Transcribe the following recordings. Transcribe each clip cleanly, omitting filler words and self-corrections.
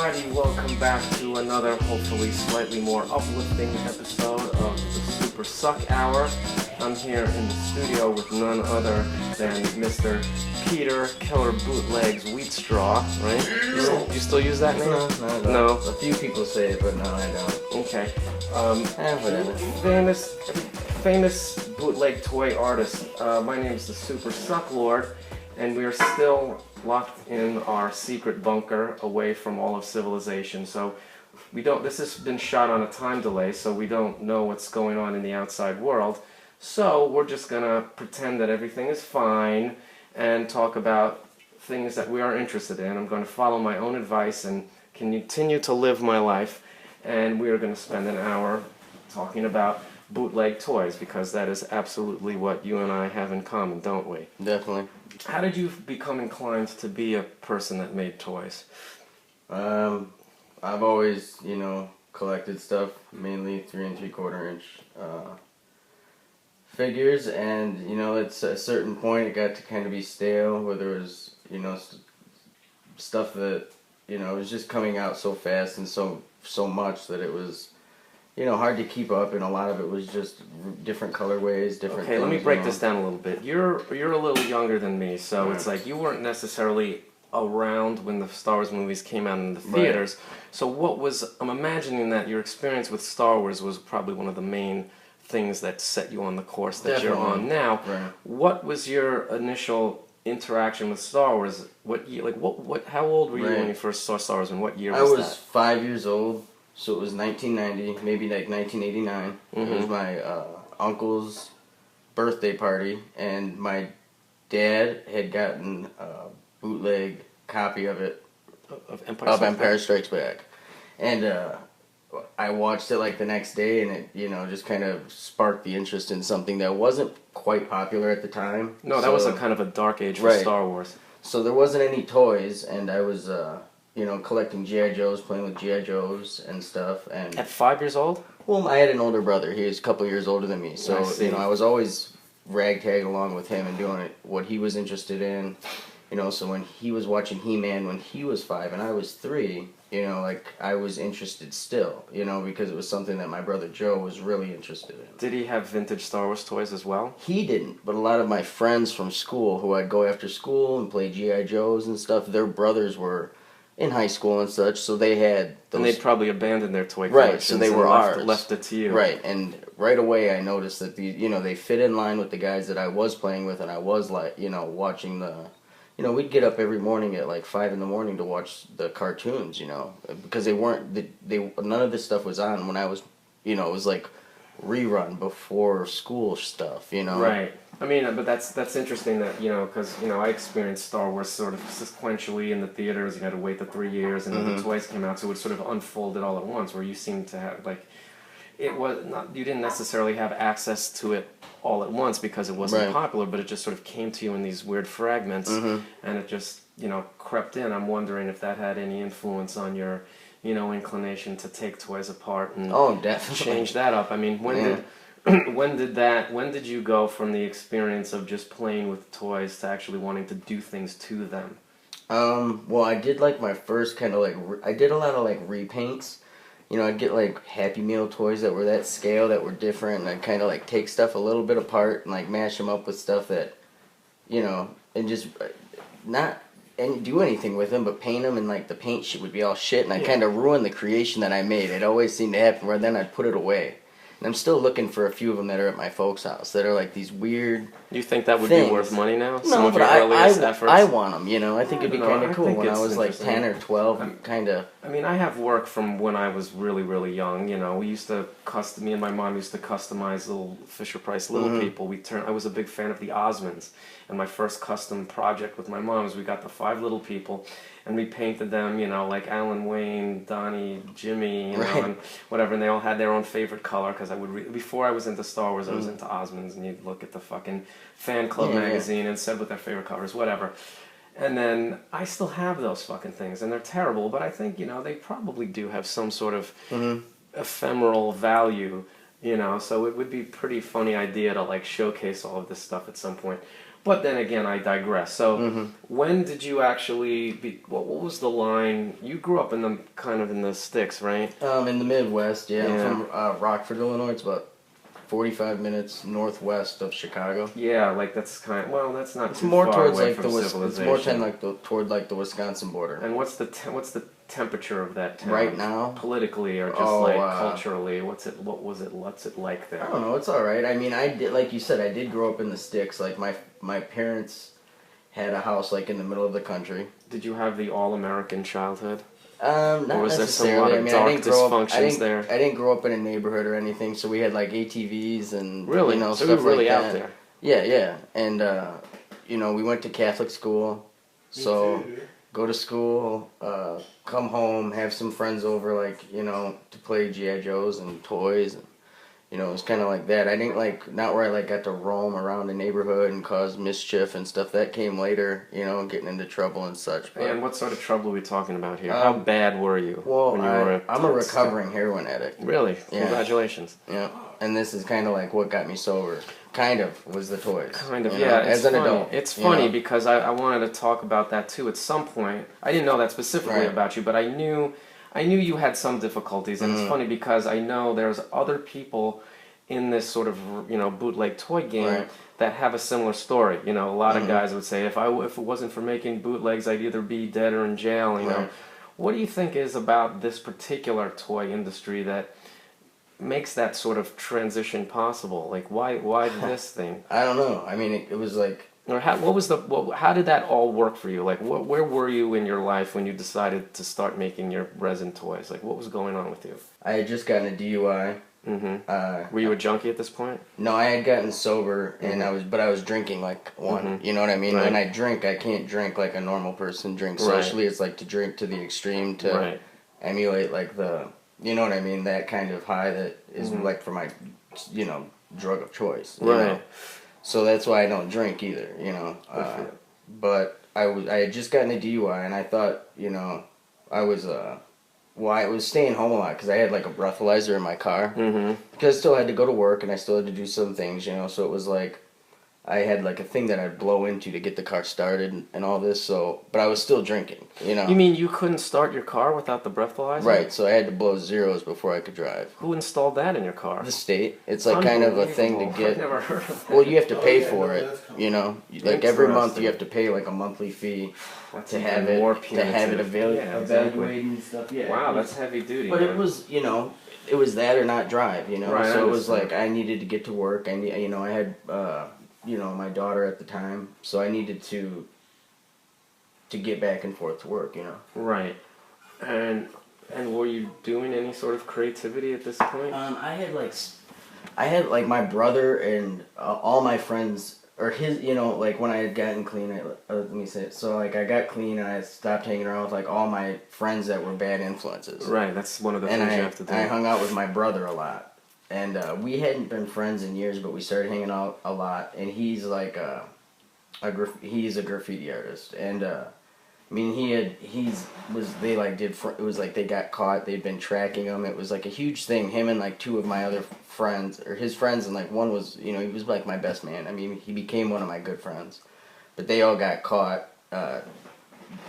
everybody, welcome back to another hopefully slightly more uplifting episode of the Super Suck Hour. I'm here in the studio with none other than Mr. Peter KillerBootlegs Wheatstraw, right? You still use that name? No. A few people say it, but no, I don't. Okay. Whatever. Famous bootleg toy artist. My name is the Super Sucklord, and we are still locked in our secret bunker away from all of civilization. So this has been shot on a time delay, so we don't know what's going on in the outside world. So we're just gonna pretend that everything is fine and talk about things that we are interested in. I'm gonna follow my own advice and continue to live my life, and we are gonna spend an hour talking about bootleg toys, because that is absolutely what you and I have in common, don't we? Definitely. How did you become inclined to be a person that made toys? I've always, collected stuff, mainly 3 3/4 inch figures, and, it's at a certain point it got to kind of be stale, where there was, stuff that, it was just coming out so fast and so much that it was, hard to keep up, and a lot of it was just different colorways, different Okay, things, let me break this down a little bit. You're a little younger than me, so Right. it's like you weren't necessarily around when the Star Wars movies came out in the theaters. Right. So I'm imagining that your experience with Star Wars was probably one of the main things that set you on the course that you're on now. Right. What was your initial interaction with Star Wars? What year, how old were you when you first saw Star Wars, and what year was that? I was 5 years old. So it was 1990, maybe like 1989. Mm-hmm. It was my uncle's birthday party, and my dad had gotten a bootleg copy of it, of Empire Strikes Back. And I watched it like the next day, and it, just kind of sparked the interest in something that wasn't quite popular at the time. No, that was a kind of a dark age for Star Wars. So there wasn't any toys, and I was... collecting G.I. Joes, playing with G.I. Joes and stuff. And at 5 years old? Well, I had an older brother. He was a couple years older than me. So, I was always ragtag along with him and doing what he was interested in. So when he was watching He-Man when he was 5 and I was 3, I was interested still, because it was something that my brother Joe was really interested in. Did he have vintage Star Wars toys as well? He didn't, but a lot of my friends from school who I'd go after school and play G.I. Joes and stuff, their brothers were in high school and such, so they had those... And they'd probably abandoned their toy collections. Right, so they were left it to you. Right, and right away I noticed that they fit in line with the guys that I was playing with, and I was watching the... we'd get up every morning at like 5 in the morning to watch the cartoons, because they weren't... none of this stuff was on when I was... it was like rerun before school stuff, Right. I mean, but that's interesting that, because, I experienced Star Wars sort of sequentially in the theaters. You had to wait the 3 years, and then the toys came out, so it sort of unfolded all at once, where you seemed to have, it was not, you didn't necessarily have access to it all at once because it wasn't popular, but it just sort of came to you in these weird fragments, and it just, crept in. I'm wondering if that had any influence on your, inclination to take toys apart and definitely change that up. I mean, when did you go from the experience of just playing with toys to actually wanting to do things to them? Well, I did my first kind of I did a lot of and I'd get Happy Meal toys that were that scale, that were different, and I'd kind of take stuff a little bit apart and mash them up with stuff that, and just not do anything with them, but paint them, and the paint shit would be all shit, and I kind of ruined the creation that I made. It always seemed to happen where then I'd put it away. And I'm still looking for a few of them that are at my folks' house that are these weird. You think that would things. Be worth money now? No, Some of but your earliest efforts? I want them. I think it'd be kind of cool. When I was 10 or 12, kind of. I mean, I have work from when I was really, really young. We used to me and my mom used to customize little Fisher-Price little people. I was a big fan of the Osmonds, and my first custom project with my mom was we got the 5 little people, and we painted them, like Alan Wayne, Donnie, Jimmy, and whatever, and they all had their own favorite color, because I would before I was into Star Wars, I was into Osmonds, and you'd look at the fucking fan club magazine and said what their favorite colors, whatever. And then I still have those fucking things, and they're terrible, but I think, they probably do have some sort of ephemeral value. You know, so it would be a pretty funny idea to like showcase all of this stuff at some point. But then again, I digress. So when did you actually what was the line? You grew up in the kind of in the sticks, right? In the Midwest, yeah. Yeah. I'm from Rockford, Illinois. It's about 45 minutes northwest of Chicago. Yeah, like that's kind of, well, that's not It's too more far towards away like from the it's civilization. more toward like the Wisconsin border. And what's the temperature of that town Right now? politically or just culturally? What's it like there? I don't know. It's all right. I mean, I did, like you said, I did grow up in the sticks. Like my parents had a house like in the middle of the country. Did you have the all-American childhood? Not Or was there some necessarily. lot I of mean, dark I didn't grow up. dysfunctions there? I didn't grow up in a neighborhood or anything, so we had like ATVs and Really? you know, So stuff you were really like out that. there. Yeah, yeah, and you know, we went to Catholic school, so go to school, come home, have some friends over, like you know, to play GI Joes and toys. And, you know, it was kind of like that. I didn't like, not where I like got to roam around the neighborhood and cause mischief and stuff. That came later, you know, getting into trouble and such. But, And what sort of trouble are we talking about here? How bad were you? well, when you were I'm a recovering heroin addict. Really? Yeah. Congratulations. Yeah, and this is kind of like what got me sober. Kind of was the toys. Kind of, you know, yeah. as an adult. It's you funny know. because I wanted to talk about that too at some point. I didn't know that specifically Right. about you, but I knew you had some difficulties, and it's funny because I know there's other people in this sort of, you know, bootleg toy game Right. that have a similar story. You know, a lot of guys would say, if it wasn't for making bootlegs, I'd either be dead or in jail. You know, Right. what do you think is about this particular toy industry that makes that sort of transition possible? Like, why this thing? I don't know. I mean, it was like, Or how did that all work for you? Like, where were you in your life when you decided to start making your resin toys? Like, what was going on with you? I had just gotten a DUI. Were you a junkie at this point? No, I had gotten sober, and I was drinking like one. You know what I mean? Right. When I drink, I can't drink like a normal person drinks. Right. Socially, it's like to drink to the extreme to Right. emulate like the, you know what I mean? That kind of high that is like for my, you know, drug of choice. You Right. know? So that's why I don't drink either. You know. But I had just gotten a DUI, and I thought, you know, I was I was staying home a lot because I had like a breathalyzer in my car. Because I still had to go to work and I still had to do some things, you know. So it was like I had like a thing that I'd blow into to get the car started and all this. So, but I was still drinking, you know. You mean you couldn't start your car without the breathalyzer? Right. So I had to blow zeros before I could drive. Who installed that in your car? The state. It's like kind of a thing to Unbelievable. I've get. never heard of that. Well, you have to pay for it, you know. Like every month Interesting. you have to pay like a monthly fee That's to even have it more evaluated exactly. and stuff. Yeah. Wow, that's heavy duty. But man. it was, you know, it was that or not drive, you know. Right, I so it was understand. like I needed to get to work. You know, I had, you know, my daughter at the time, so I needed to get back and forth to work, you know. Right. And were you doing any sort of creativity at this point? I had like my brother and all my friends. Or his, you know, like when I had gotten clean, let me say it. So like I got clean and I stopped hanging around with like all my friends that were bad influences. Right, that's one of the And things you have to do. I hung out with my brother a lot. And we hadn't been friends in years, but we started hanging out a lot. And he's like he's a graffiti artist. And I mean, it was like they got caught. They'd been tracking him. It was like a huge thing. Him and like two of my other friends, or his friends, and like one was, you know, he was like my best man. I mean, he became one of my good friends. But they all got caught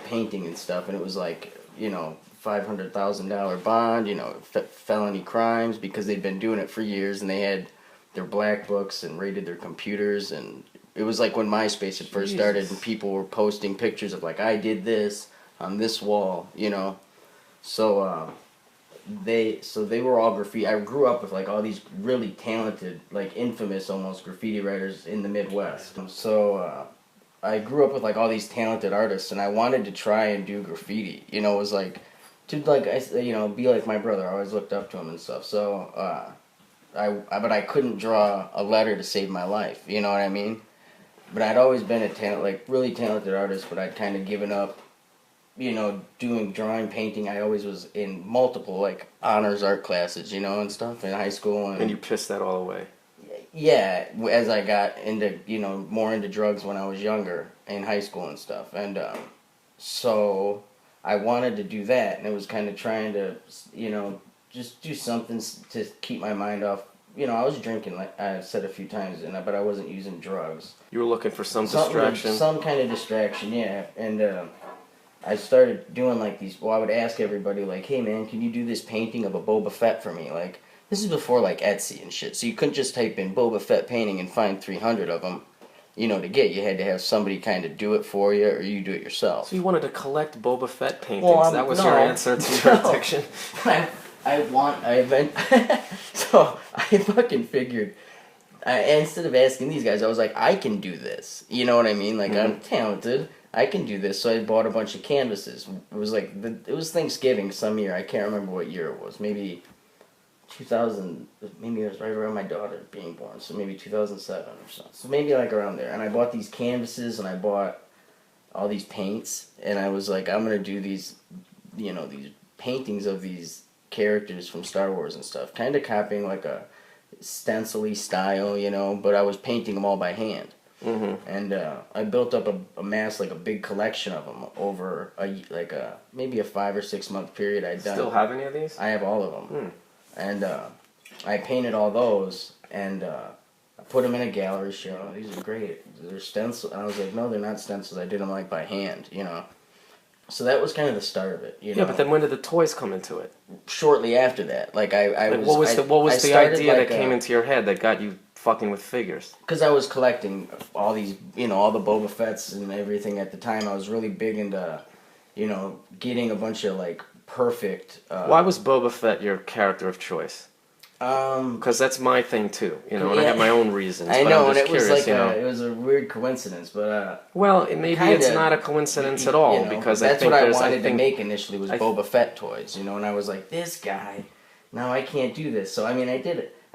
painting and stuff, and it was like, you know, $500,000 bond, you know, felony crimes because they'd been doing it for years, and they had their black books and raided their computers, and it was like when MySpace had first started and people were posting pictures of like, I did this on this wall, you know. So they were all graffiti. I grew up with like all these really talented, like infamous almost graffiti writers in the Midwest. So I grew up with like all these talented artists, and I wanted to try and do graffiti. You know, it was like to like you know, be like my brother. I always looked up to him and stuff. So but I couldn't draw a letter to save my life. You know what I mean? But I'd always been a really talented artist, but I'd kind of given up, you know, doing drawing, painting. I always was in multiple, like, honors art classes, you know, and stuff in high school. And you pissed that all away. Yeah, as I got into, you know, more into drugs when I was younger, in high school and stuff. And so I wanted to do that, and it was kind of trying to, you know, just do something to keep my mind off, I was drinking, like I've said a few times, but I wasn't using drugs. You were looking for some distraction. Some kind of distraction, yeah. And I started doing like these. Well, I would ask everybody like, "Hey man, can you do this painting of a Boba Fett for me?" Like this is before like Etsy and shit, so you couldn't just type in Boba Fett painting and find 300 of them. To get. You had to have somebody kind of do it for you, or you do it yourself. So you wanted to collect Boba Fett paintings. Well, that was your answer to your addiction. So I fucking figured. Instead of asking these guys, I was like, I can do this. You know what I mean? Like I'm talented. I can do this. So I bought a bunch of canvases. It was like it was Thanksgiving some year. I can't remember what year it was. Maybe 2000, maybe it was right around my daughter being born, so maybe 2007 or so. So maybe like around there. And I bought these canvases and I bought all these paints, and I was like, I'm gonna do these, these paintings of these characters from Star Wars and stuff, kind of copying like a stencil-y style, but I was painting them all by hand. And I built up a mass, like a big collection of them over maybe a 5 or 6 month period. Still have any of these? I have all of them. And I painted all those, and I put them in a gallery show. These are great. They're stencils. And I was like, no, they're not stencils. I did them like by hand, So that was kind of the start of it, Yeah, but then when did the toys come into it? Shortly after that, what was the idea that came into your head that got you fucking with figures? Because I was collecting all these, all the Boba Fetts and everything at the time. I was really big into, getting a bunch of like perfect. Why was Boba Fett your character of choice? Because that's my thing too, and I have my own reasons. I know, and it was curious, like it was a weird coincidence, but well, maybe it's not a coincidence at all, because that's I think what I wanted to make initially was Boba Fett toys, and I was like, this guy, now I can't do this. So I mean, I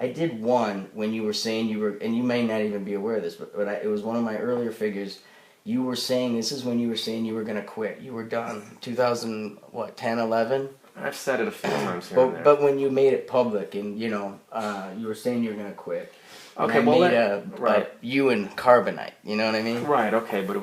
did one when you were saying and you may not even be aware of this, but it was one of my earlier figures. You were saying, this is when you were saying you were going to quit. You were done. 2010, 11? I've said it a few times here and there. But when you made it public and, you were saying you were going to quit. Okay, right. You and Carbonite, you know what I mean? Right, okay, but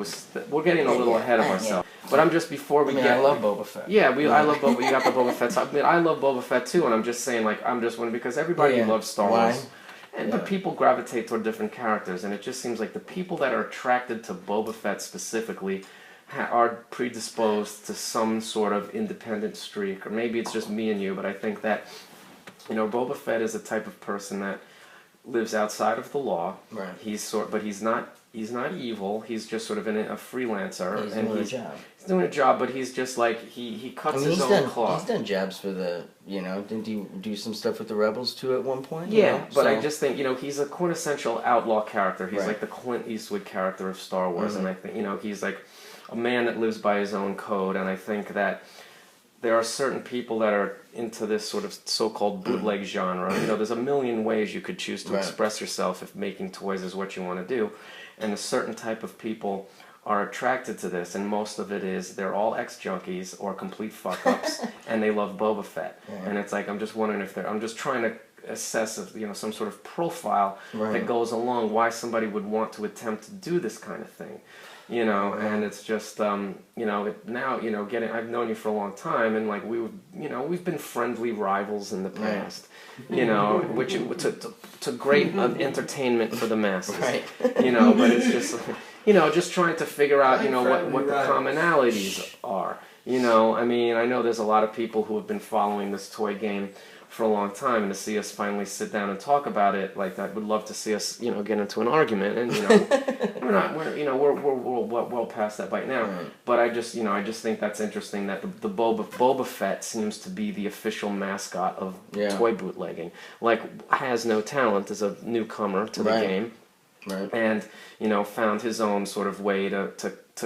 we're getting a little ahead of ourselves. But I'm just, before we get... I love Boba Fett. Yeah, I love Boba. You got the Boba Fett. I mean, I love Boba Fett too, and I'm just saying, I'm just wondering, because everybody loves Star Wars. But people gravitate toward different characters, and it just seems like the people that are attracted to Boba Fett specifically are predisposed to some sort of independent streak, or maybe it's just me and you, but I think that, Boba Fett is a type of person that lives outside of the law. Right. But he's not evil. He's just sort of a freelancer. He's doing a job. He's doing a job, but he's just like, he cuts his own cloth. He's done jobs for the, didn't he do some stuff with the Rebels too at one point? Yeah, but I just think, he's a quintessential outlaw character. He's like the Clint Eastwood character of Star Wars, and I think, he's like a man that lives by his own code, and I think that there are certain people that are into this sort of so-called bootleg genre. There's a million ways you could choose to express yourself if making toys is what you want to do. And a certain type of people are attracted to this, and most of it is they're all ex-junkies or complete fuck-ups, and they love Boba Fett. Yeah. And it's like, I'm just wondering if I'm just trying to assess, some sort of profile that goes along why somebody would want to attempt to do this kind of thing. And it's just, now, I've known you for a long time, and like we've been friendly rivals in the past, which to great entertainment for the masses, right? But it's just, just trying to figure out, what the commonalities are. I mean, I know there's a lot of people who have been following this toy game for a long time, and to see us finally sit down and talk about it, like that, would love to see us, get into an argument, and we're well past that by now. Right. But I just think that's interesting that the Boba Fett seems to be the official mascot of toy bootlegging. Like, has no talent, is a newcomer to the game, and found his own sort of way to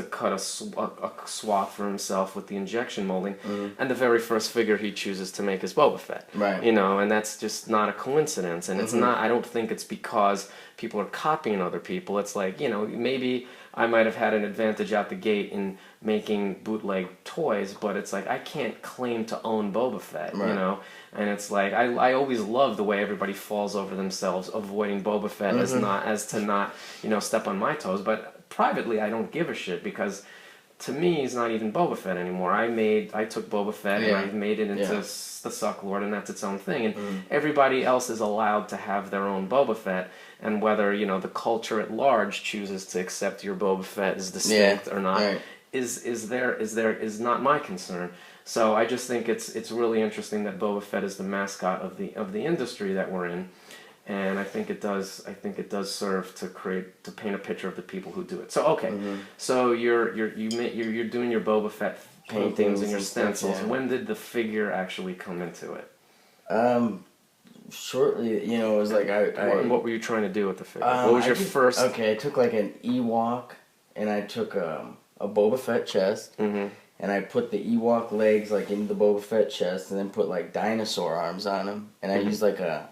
cut a swath for himself with the injection molding, and the very first figure he chooses to make is Boba Fett. Right. And that's just not a coincidence, and it's not. I don't think it's because people are copying other people. It's like, maybe I might have had an advantage out the gate in making bootleg toys, but it's like I can't claim to own Boba Fett, And it's like I always love the way everybody falls over themselves avoiding Boba Fett as to not step on my toes, but privately I don't give a shit, because to me, is not even Boba Fett anymore. I took Boba Fett and I made it into the Sucklord, and that's its own thing. And everybody else is allowed to have their own Boba Fett, and whether, you know, the culture at large chooses to accept your Boba Fett as distinct or not is not my concern. So I just think it's really interesting that Boba Fett is the mascot of the industry that we're in. And I think it does serve to paint a picture of the people who do it. So okay, so you're doing your Boba Fett paintings and your stencils. Stuff, When did the figure actually come into it? Shortly, you know, it was like What were you trying to do with the figure? What was your first? Okay, I took like an Ewok, and I took a Boba Fett chest, and I put the Ewok legs like into the Boba Fett chest, and then put like dinosaur arms on them, and I used like a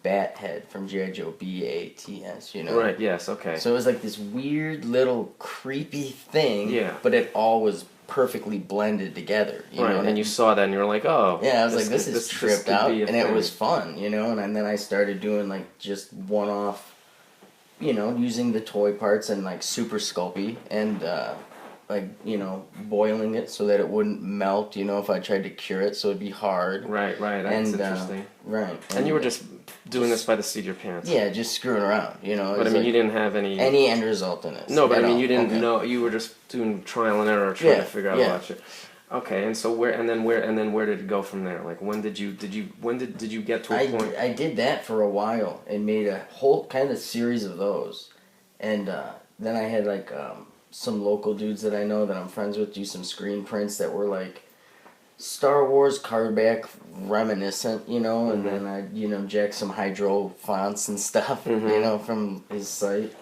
bat head from G.I. Joe, BATS, you know? Right, yes, okay. So it was like this weird little creepy thing, Yeah. but it all was perfectly blended together. You know? And you saw that and you were like, oh. Yeah, I was like, this is tripped out, and it was thing. fun, you know? And then I started doing like just one-off, you know, using the toy parts and like super sculpey and like, you know, boiling it so that it wouldn't melt, you know, if I tried to cure it, so it'd be hard. Right, that's interesting. Right. And you were just doing this by the seat of your pants. Yeah, just screwing around, you know. But I mean, like you didn't have any end result in it. No, but I mean, you didn't know. You were just doing trial and error, trying to figure out about shit. Okay, and so where did it go from there? Like, when did you get to a point? I did that for a while and made a whole kind of series of those, and then I had like some local dudes that I know that I'm friends with do some screen prints that were like Star Wars cardback reminiscent, you know, and then I, you know, jacked some hydro fonts and stuff, you know, from his site.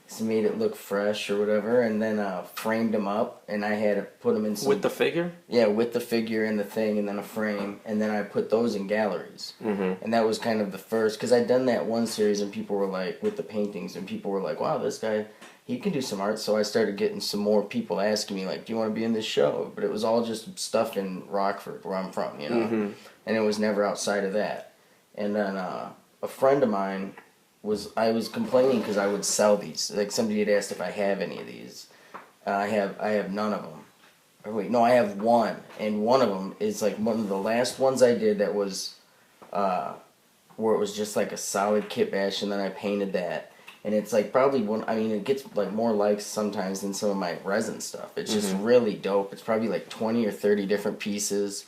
So made it look fresh or whatever, and then framed them up, and I had to put them in some... With the figure? Yeah, with the figure and the thing, and then a frame, and then I put those in galleries. And that was kind of the first, because I'd done that one series, and people were like, with the paintings, and people were like, wow, this guy, he can do some art, so I started getting some more people asking me, like, do you want to be in this show? But it was all just stuff in Rockford, where I'm from, you know? And it was never outside of that. And then a friend of mine... I was complaining because I would sell these. Like, somebody had asked if I have any of these. I have none of them. Or wait, no, I have one, and one of them is like one of the last ones I did that was, where it was just like a solid kit bash, and then I painted that, and it's like probably one. I mean, it gets like more likes sometimes than some of my resin stuff. It's just really dope. It's probably like 20 or 30 different pieces,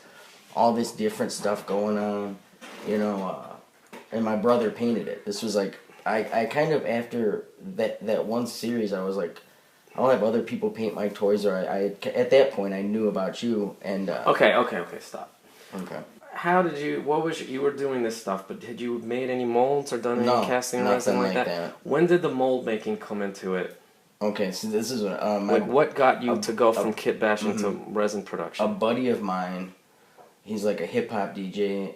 all this different stuff going on, you know. And my brother painted it. This was like. I kind of, after that one series, I was like, I'll have other people paint my toys, or at that point, I knew about you, and... Okay, stop. Okay. How did you, you were doing this stuff, but had you made any molds or done any casting or anything like that? When did the mold making come into it? Okay, so this is... what got you to go from kit bashing to resin production? A buddy of mine, he's like a hip-hop DJ,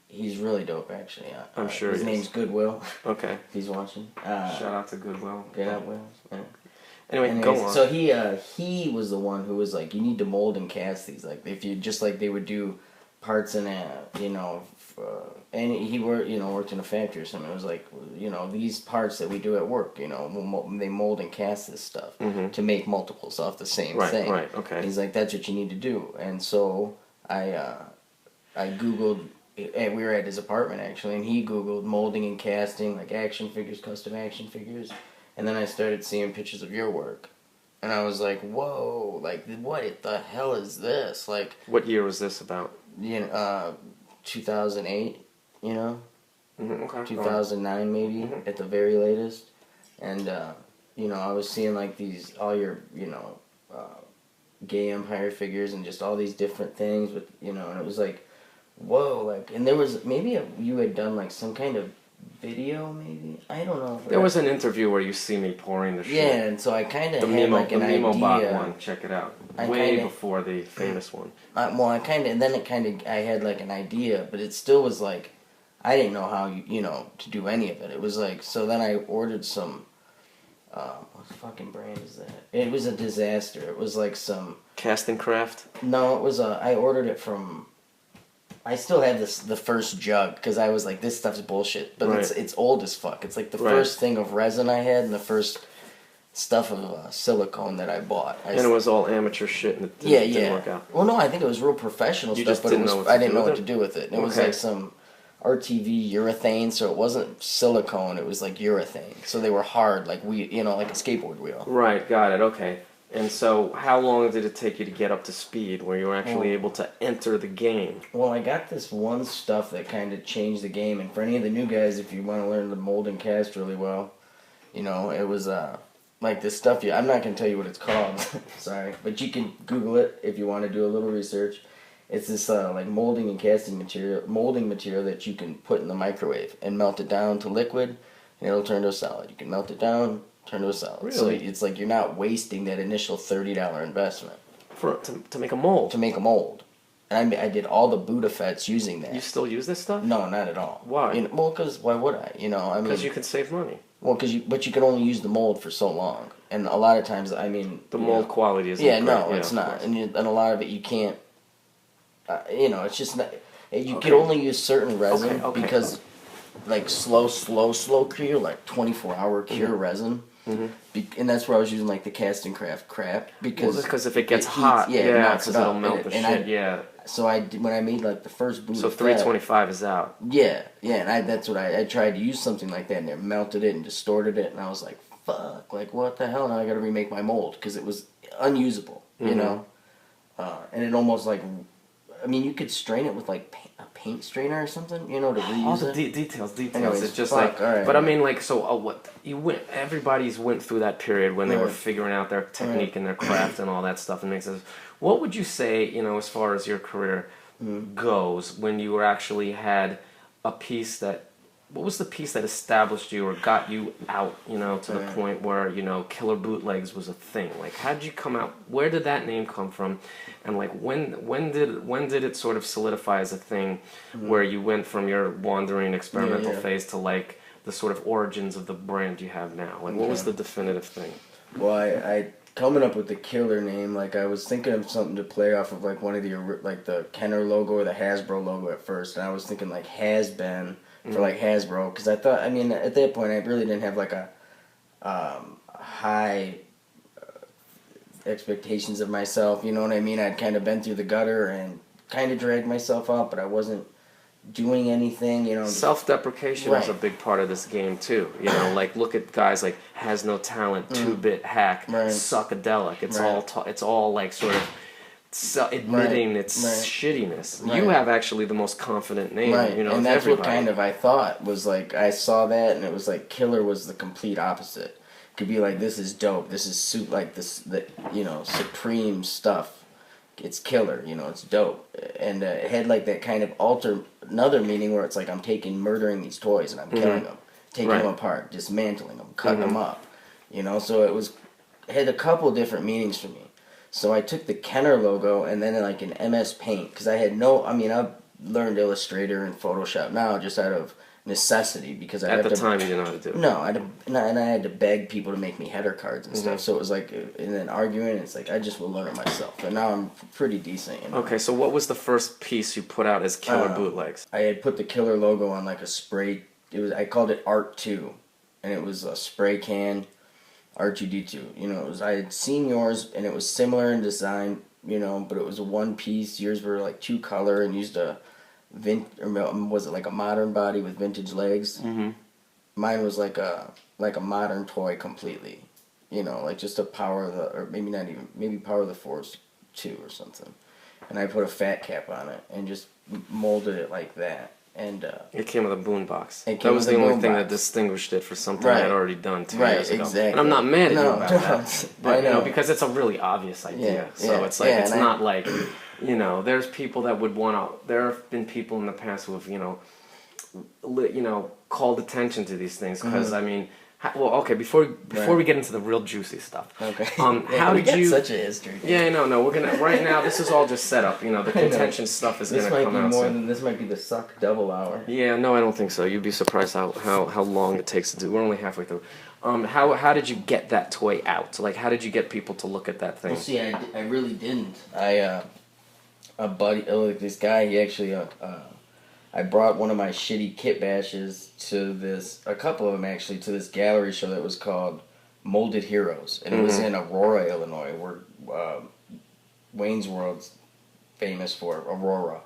he's really dope, actually. I'm sure his name's Goodwill. Okay. If he's watching. Shout out to Goodwill. Goodwill. Yeah. Anyway, go on. So he was the one who was like, you need to mold and cast these. Like, if you just like they would do parts in a, you know, and he worked in a factory or something. It was like, you know, these parts that we do at work, you know, they mold and cast this stuff to make multiples off the same thing. Right. Okay. And he's like, that's what you need to do. And so I Googled. And we were at his apartment, actually, and he Googled molding and casting, like action figures, custom action figures, and then I started seeing pictures of your work, and I was like, whoa, like, what the hell is this? Like... What year was this about? 2008, you know? Okay. 2009, maybe, at the very latest, and, you know, I was seeing, like, all your, you know, gay empire figures and just all these different things with, you know, and it was like... Whoa, like, and there was, maybe you had done, like, some kind of video, maybe? I don't know. There was an interview where you see me pouring the shit. Yeah, and so I kind of had, like, an idea. The Memo-Bot one, check it out. Way before the famous one. Well, I had, like, an idea, but it still was, like, I didn't know how, you know, to do any of it. It was, like, so then I ordered some, what fucking brand is that? It was a disaster. It was, like, some... Casting Craft? No, it was, I ordered it from... I still have the first jug, because I was like, this stuff's bullshit. But it's old as fuck. It's like the first thing of resin I had, and the first stuff of silicone that I bought. And it was all amateur shit, and it didn't work out. Well, no, I think it was real professional You stuff, just but didn't it was, know what to I didn't do know with what it? to do with it. It was Okay. like some RTV urethane, so it wasn't silicone. It was like urethane, so they were hard, like like a skateboard wheel. Right, got it. Okay. And so, how long did it take you to get up to speed where you were actually able to enter the game? Well, I got this one stuff that kind of changed the game, and for any of the new guys, if you want to learn to mold and cast really well, it was like this stuff. I'm not gonna tell you what it's called, sorry, but you can Google it if you want to do a little research. It's this like molding and casting material that you can put in the microwave and melt it down to liquid, and it'll turn to a solid. You can melt it down, turn to a solid. Really? So it's like you're not wasting that initial $30 investment To make a mold? to make a mold. And I did all the Bootafets using that. You still use this stuff? No, not at all. Why? Well, because why would I? Because you can save money. Well, but you can only use the mold for so long, and a lot of times, The mold quality isn't Yeah, great. no, Yeah, it's of not, course. and a lot of it you can't. It's just not. You can only use certain resin because, like slow cure, like 24-hour cure resin. Mm-hmm. And that's where I was using like the cast and craft crap because if it gets heats, hot, it knocks because it it'll out. melt the shit. So when I made like the first boot. So 325 is out. Yeah, and that's what I tried to use something like that, and it melted it and distorted it, and I was like, fuck, like what the hell? Now I got to remake my mold because it was unusable, and it almost like, you could strain it with like a paint strainer or something, to reuse All the it. details. Anyways, It's just fuck, all right, but I mean, like, so what you went? Everybody's went through that period when they were figuring out their technique and their craft and all that stuff. And makes sense. What would you say, as far as your career goes, when you were actually had a piece that? What was the piece that established you or got you out, to the point where, Killer Bootlegs was a thing? Like, how did you come out? Where did that name come from? And like, when did it sort of solidify as a thing, where you went from your wandering experimental phase to like the sort of origins of the brand you have now? Like, what was the definitive thing? Well, I coming up with the Killer name, like I was thinking of something to play off of like one of the Kenner logo or the Hasbro logo at first, and I was thinking like Has Been. For like Hasbro, because I thought, at that point I really didn't have like a high expectations of myself, you know what I mean? I'd kind of been through the gutter and kind of dragged myself out, but I wasn't doing anything, Self-deprecation is a big part of this game too. Like look at guys like Has No Talent, 2-Bit Hack, Suckadelic. It's all like sort of admitting its shittiness. Right. You have actually the most confident name, and that's what kind of I thought was like I saw that and it was like Killer was the complete opposite. Could be like, this is dope. This is like this, supreme stuff. It's killer, it's dope, and it had like that kind of another meaning where it's like I'm murdering these toys and I'm killing them, taking them apart, dismantling them, cutting them up, So it had a couple different meanings for me. So I took the Kenner logo and then like an MS Paint because I had I've learned Illustrator and Photoshop now just out of necessity because at the time you didn't know how to do it. No, and I had to beg people to make me header cards and stuff. So it was like, and then arguing, it's like I just will learn it myself. And now I'm pretty decent. Okay, so what was the first piece you put out as Killer Bootlegs? I had put the Killer logo on like a spray. I called it Art 2, and it was a spray can. R2D2, I had seen yours and it was similar in design, but it was a one piece. Yours were like 2 color and used was it like a modern body with vintage legs? Mm-hmm. Mine was like a modern toy completely, like just a maybe Power of the Force 2 or something. And I put a fat cap on it and just molded it like that. And it came with a boombox. That was the only thing that distinguished it for something I had already done 2 years ago. Exactly. And I'm not mad at you about that. But because it's a really obvious idea. So it's like it's not like there's people that would want to. There have been people in the past who have called attention to these things because before we get into the real juicy stuff. Okay. How did you? Such a history. Yeah, no. We're gonna right now. This is all just set up. The contention stuff is gonna come out soon. This might be the Suck double hour. Yeah, no, I don't think so. You'd be surprised how long it takes to do. We're only halfway through. How did you get that toy out? Like, how did you get people to look at that thing? Well, see, I really didn't. A buddy, this guy, he actually I brought one of my shitty kit bashes to a couple of them actually, to this gallery show that was called Molded Heroes, and it was in Aurora, Illinois, where Wayne's World's famous for. Aurora,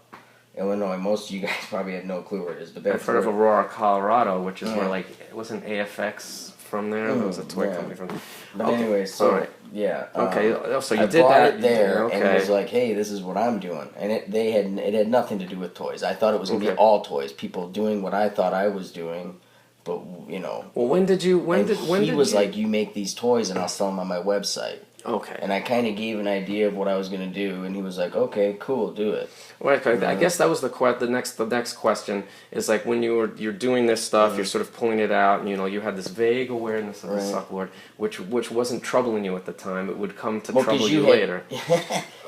Illinois. Most of you guys probably have no clue where it is. But I've heard of Aurora, Colorado, which is where, like, it wasn't AFX from there? It was a toy company from there. But anyway, so, yeah. Okay, so you I did bought that it there, okay. and it was like, hey, this is what I'm doing. And it had nothing to do with toys. I thought it was going to be all toys. People doing what I thought I was doing, but, you know. Well, when did he was like, you make these toys, and I'll sell them on my website. Okay. And I kind of gave an idea of what I was going to do, and he was like, okay, cool, do it. Right, I guess that was the next question is like when you're doing this stuff, you're sort of pulling it out, and you know you had this vague awareness of the Sucklord, which wasn't troubling you at the time. It would come to trouble you later.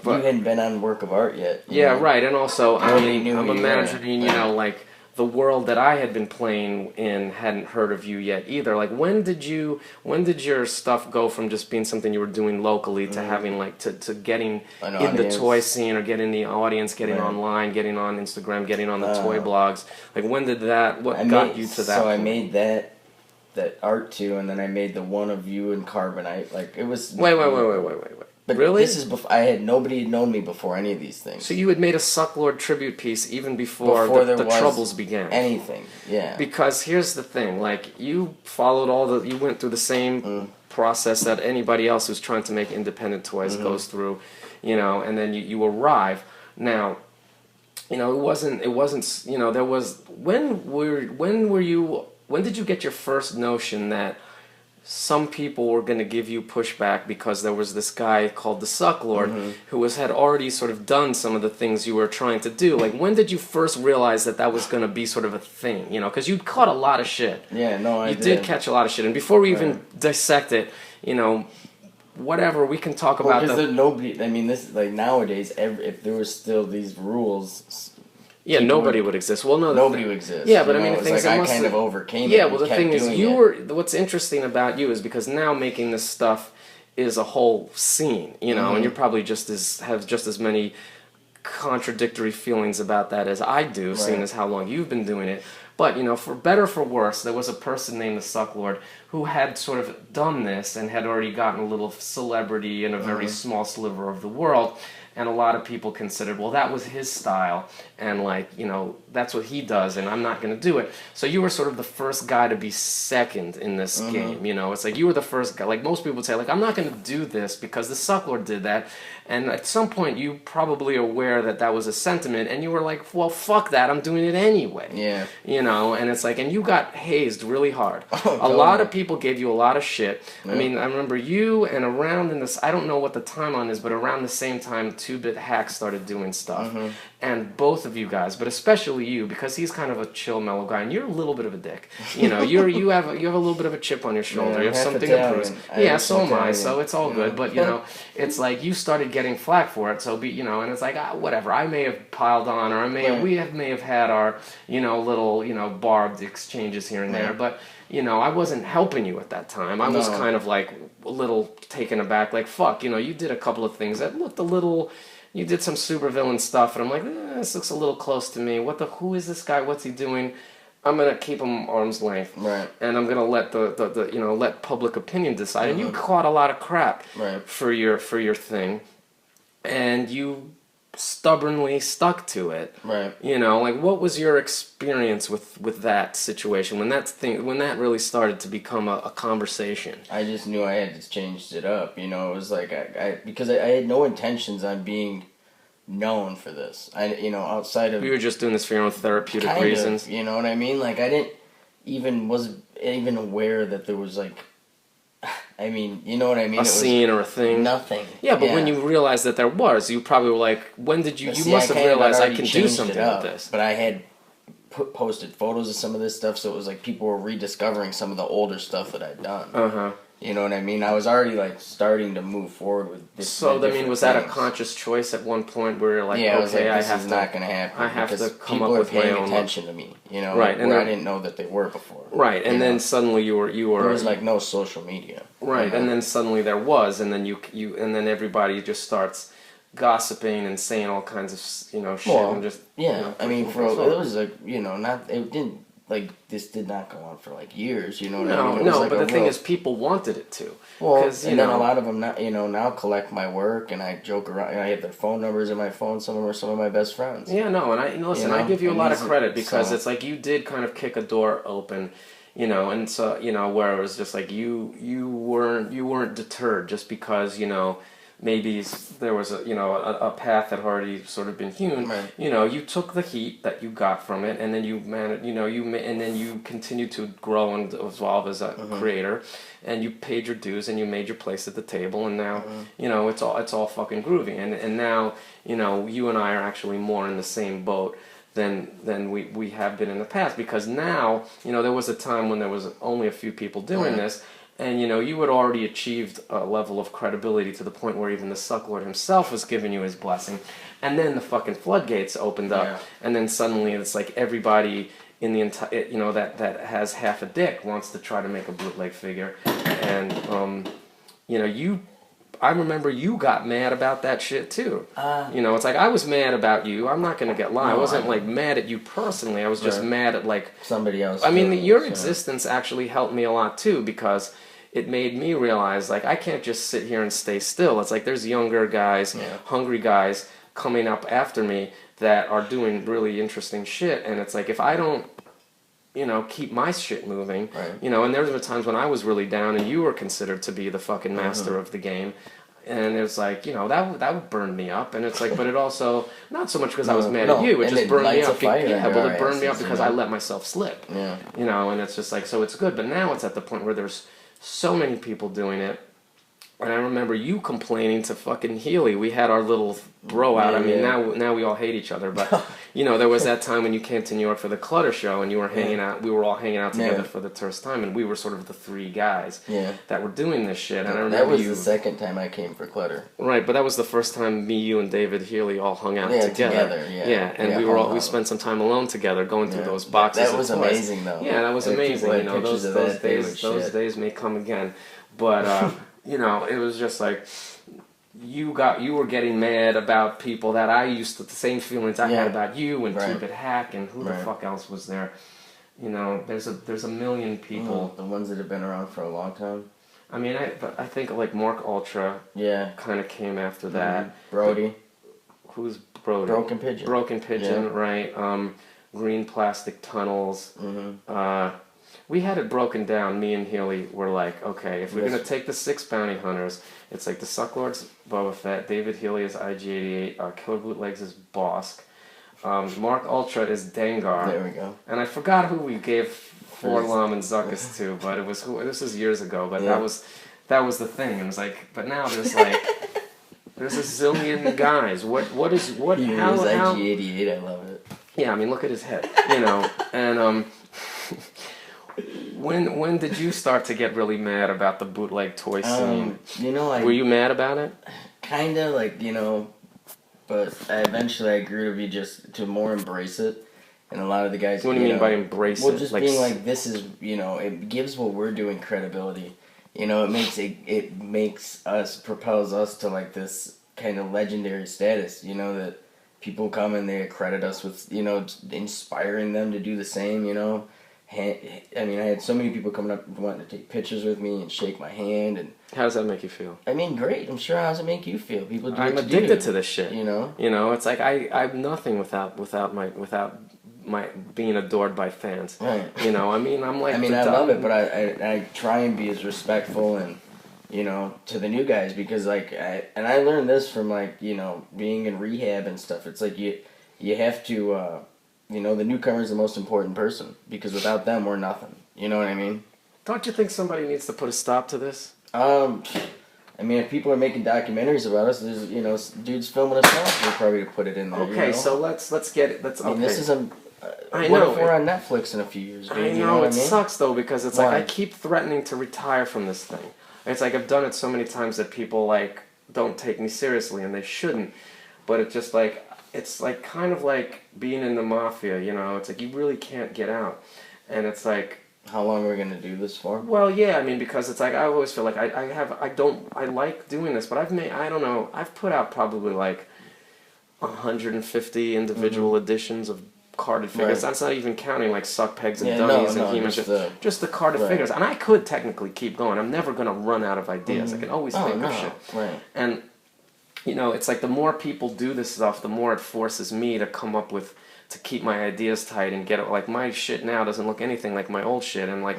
But you hadn't been on Work of Art yet. Yeah, right, and also I'm knew imagining, you know, like the world that I had been playing in hadn't heard of you yet either. Like when did your stuff go from just being something you were doing locally to having like to getting in the toy scene or getting the audience, getting online, getting on Instagram, getting on the toy blogs? Like when did that? What got you to that? So point? I made that art too, and then I made the one of you in carbonite. Like it was. Wait. But really? This is before nobody had known me before any of these things. So you had made a Sucklord tribute piece even before the troubles began. Anything, yeah. Because here's the thing, like you followed you went through the same process that anybody else who's trying to make independent toys goes through, you know, and then you arrive. Now, you know, it wasn't, you know, there was, when did you get your first notion that some people were going to give you pushback because there was this guy called the Sucklord who had already sort of done some of the things you were trying to do? Like, when did you first realize that was going to be sort of a thing? You know, because you'd caught a lot of shit. Yeah, no, You did catch a lot of shit. And before we even dissect it, you know, whatever, we can talk about because nobody, I mean, this, like, nowadays, if there was still these rules... Yeah, nobody would exist. Well, no, nobody would exist. Yeah, but I mean, the thing is, I kind of overcame it. Yeah, well, the thing is, what's interesting about you is because now making this stuff is a whole scene, you know, and you're probably have just as many contradictory feelings about that as I do, seeing as how long you've been doing it. But, you know, for better or for worse, there was a person named the Sucklord who had sort of done this and had already gotten a little celebrity in a very small sliver of the world. And a lot of people considered, well, that was his style, and, like, you know, that's what he does, and I'm not going to do it. So you were sort of the first guy to be second in this game, you know. It's like you were the first guy. Like, most people would say, like, I'm not going to do this because the Sucklord did that. And at some point, you probably aware that was a sentiment, and you were like, well, fuck that, I'm doing it anyway. Yeah. You know, and it's like, and you got hazed really hard. Oh, a lot of people gave you a lot of shit. Yeah. I mean, I remember you, and around in this, I don't know what the timeline is, but around the same time, 2-Bit Hack started doing stuff. And both of you guys, but especially you, because he's kind of a chill, mellow guy, and you're a little bit of a dick. You know, you have a little bit of a chip on your shoulder. Yeah, you have something to prove. Yeah, so am I. So it's all good. But you know, it's like you started getting flack for it. So you know, and it's like whatever. I may have piled on, or we may have had our little barbed exchanges here and there, but. You know, I wasn't helping you at that time. I was kind of like a little taken aback, like, fuck, you know, you did a couple of things that looked a little, you did some supervillain stuff, and I'm like, this looks a little close to me. Who is this guy? What's he doing? I'm going to keep him arm's length. Right. And I'm going to let let public opinion decide. And you caught a lot of crap for your thing. And you stubbornly stuck to it. Right. You know, like, what was your experience with that situation when that really started to become a conversation? I just knew I had to change it up. You know, it was like because I had no intentions on being known for this. Outside of you were just doing this for your own therapeutic reasons. You know what I mean? Like, I didn't wasn't even aware that there was like. I mean, you know what I mean? A scene or a thing? Nothing. Yeah, but when you realized that there was, you probably were like, when did you... You must have realized I can do something with this. But I had posted photos of some of this stuff, so it was like people were rediscovering some of the older stuff that I'd done. Uh-huh. You know what I mean? I was already, like, starting to move forward with this. So, I mean, was that a conscious choice at one point where you're like, yeah, okay, this is not going to happen. I have to come up with my own... People are paying attention to me, you know, right, where I didn't know that they were before. Right, and then suddenly you were... There was, like, no social media. Right, and then suddenly there was, and then and then everybody just starts gossiping and saying all kinds of, shit, and just... Yeah, I mean, it was like, it like this did not go on for like years. You know what No, I mean? It was no, like but a the thing real- is, people wanted it to. Well, 'Cause, and then a lot of them now, now collect my work, and I joke around. I have their phone numbers in my phone. Some of them are some of my best friends. Yeah, no, and listen, I give you a and lot of these are- credit because so- it's like you did kind of kick a door open, and so where it was just like you weren't deterred just because maybe there was a path that had already sort of been hewn. Right. You took the heat that you got from it, and then you managed, and then you continued to grow and evolve as a creator, and you paid your dues and you made your place at the table, and now it's all fucking groovy, and now you and I are actually more in the same boat than we have been in the past, because now there was a time when there was only a few people doing this. And you had already achieved a level of credibility to the point where even the Sucklord himself was giving you his blessing, and then the fucking floodgates opened up, and then suddenly it's like everybody in the entire that has half a dick wants to try to make a bootleg figure, and I remember you got mad about that shit too. It's like I was mad about you. I'm not gonna lie. I wasn't like mad at you personally. I was just mad at like somebody else. I mean, your existence actually helped me a lot too, because it made me realize like I can't just sit here and stay still. It's like there's younger guys, hungry guys coming up after me that are doing really interesting shit, and it's like if I don't keep my shit moving, and there were times when I was really down and you were considered to be the fucking master of the game, and it's like, that would burn me up, and it's like, but it also, not so much because I was mad at you, it just burned me up, it burned me up because I let myself slip, and it's just like, so it's good, but now it's at the point where there's so many people doing it. And I remember you complaining to fucking Healy. We had our little bro out. I mean, now we all hate each other. But, there was that time when you came to New York for the Clutter Show and you were hanging out. We were all hanging out together for the first time. And we were sort of the three guys that were doing this shit. And I remember that was the second time I came for Clutter. Right, but that was the first time me, you, and David Healy all hung out together. And we spent some time alone together going through those boxes That was of toys. amazing, though. Yeah, that was amazing. Those days may come again. But... it was just like you were getting mad about people that I used to, the same feelings I had about you and Two-Bit Hack and who the fuck else was there. There's a million people. The ones that have been around for a long time. I mean, I think like Mark Ultra kind of came after that. Brody. Who's Brody? Broken Pigeon. Broken Pigeon, right. Green Plastic Tunnels. We had it broken down. Me and Healy were like, okay, if we're going to take the 6 bounty hunters, it's like the Sucklord's Boba Fett, David Healy is IG-88, KillerBootlegs is Bosk, Mark Ultra is Dengar. There we go. And I forgot who we gave Forlom and Zuckus to, but this was years ago, but that was the thing. It was like, but now there's like, there's a zillion guys. He was IG-88, I love it. Yeah, I mean, look at his head, and When did you start to get really mad about the bootleg toy scene? Were you mad about it? Kinda, but eventually I grew to more embrace it, and a lot of the guys. What do you mean by embrace it? Well, just being like, this is, it gives what we're doing credibility. It makes us, propels us to like this kind of legendary status. That people come and they accredit us with, inspiring them to do the same. I had so many people coming up wanting to take pictures with me and shake my hand. And how does that make you feel? I mean, great. I'm sure. How does it make you feel? People do. I'm addicted to this shit. It's like I'm nothing without my being adored by fans. Right. I'm like. I love it, but I try and be as respectful and to the new guys, because I learned this from being in rehab and stuff. It's like you have to. The newcomer is the most important person, because without them, we're nothing. You know what I mean? Don't you think somebody needs to put a stop to this? If people are making documentaries about us, there's, dudes filming us now. We'll probably put it in there. Okay, so let's get it. Let's. This is a. I what know. if we're on Netflix in a few years? Dude? I know, it sucks though, because it's like I keep threatening to retire from this thing. It's like I've done it so many times that people don't take me seriously, and they shouldn't. But it's just like. It's like kind of like being in the mafia, it's like you really can't get out. And it's like... How long are we going to do this for? Well, yeah, because it's like I always feel like I like doing this, but I've put out probably 150 individual editions of carded figures. Right. That's not even counting like suck pegs and Yeah, dummies no, and He-Man. Just the carded right. figures. And I could technically keep going. I'm never going to run out of ideas. I can always think of shit. Right. And, you know, it's like the more people do this stuff, the more it forces me to come up with, to keep my ideas tight and get it. Like, my shit now doesn't look anything like my old shit. And, like,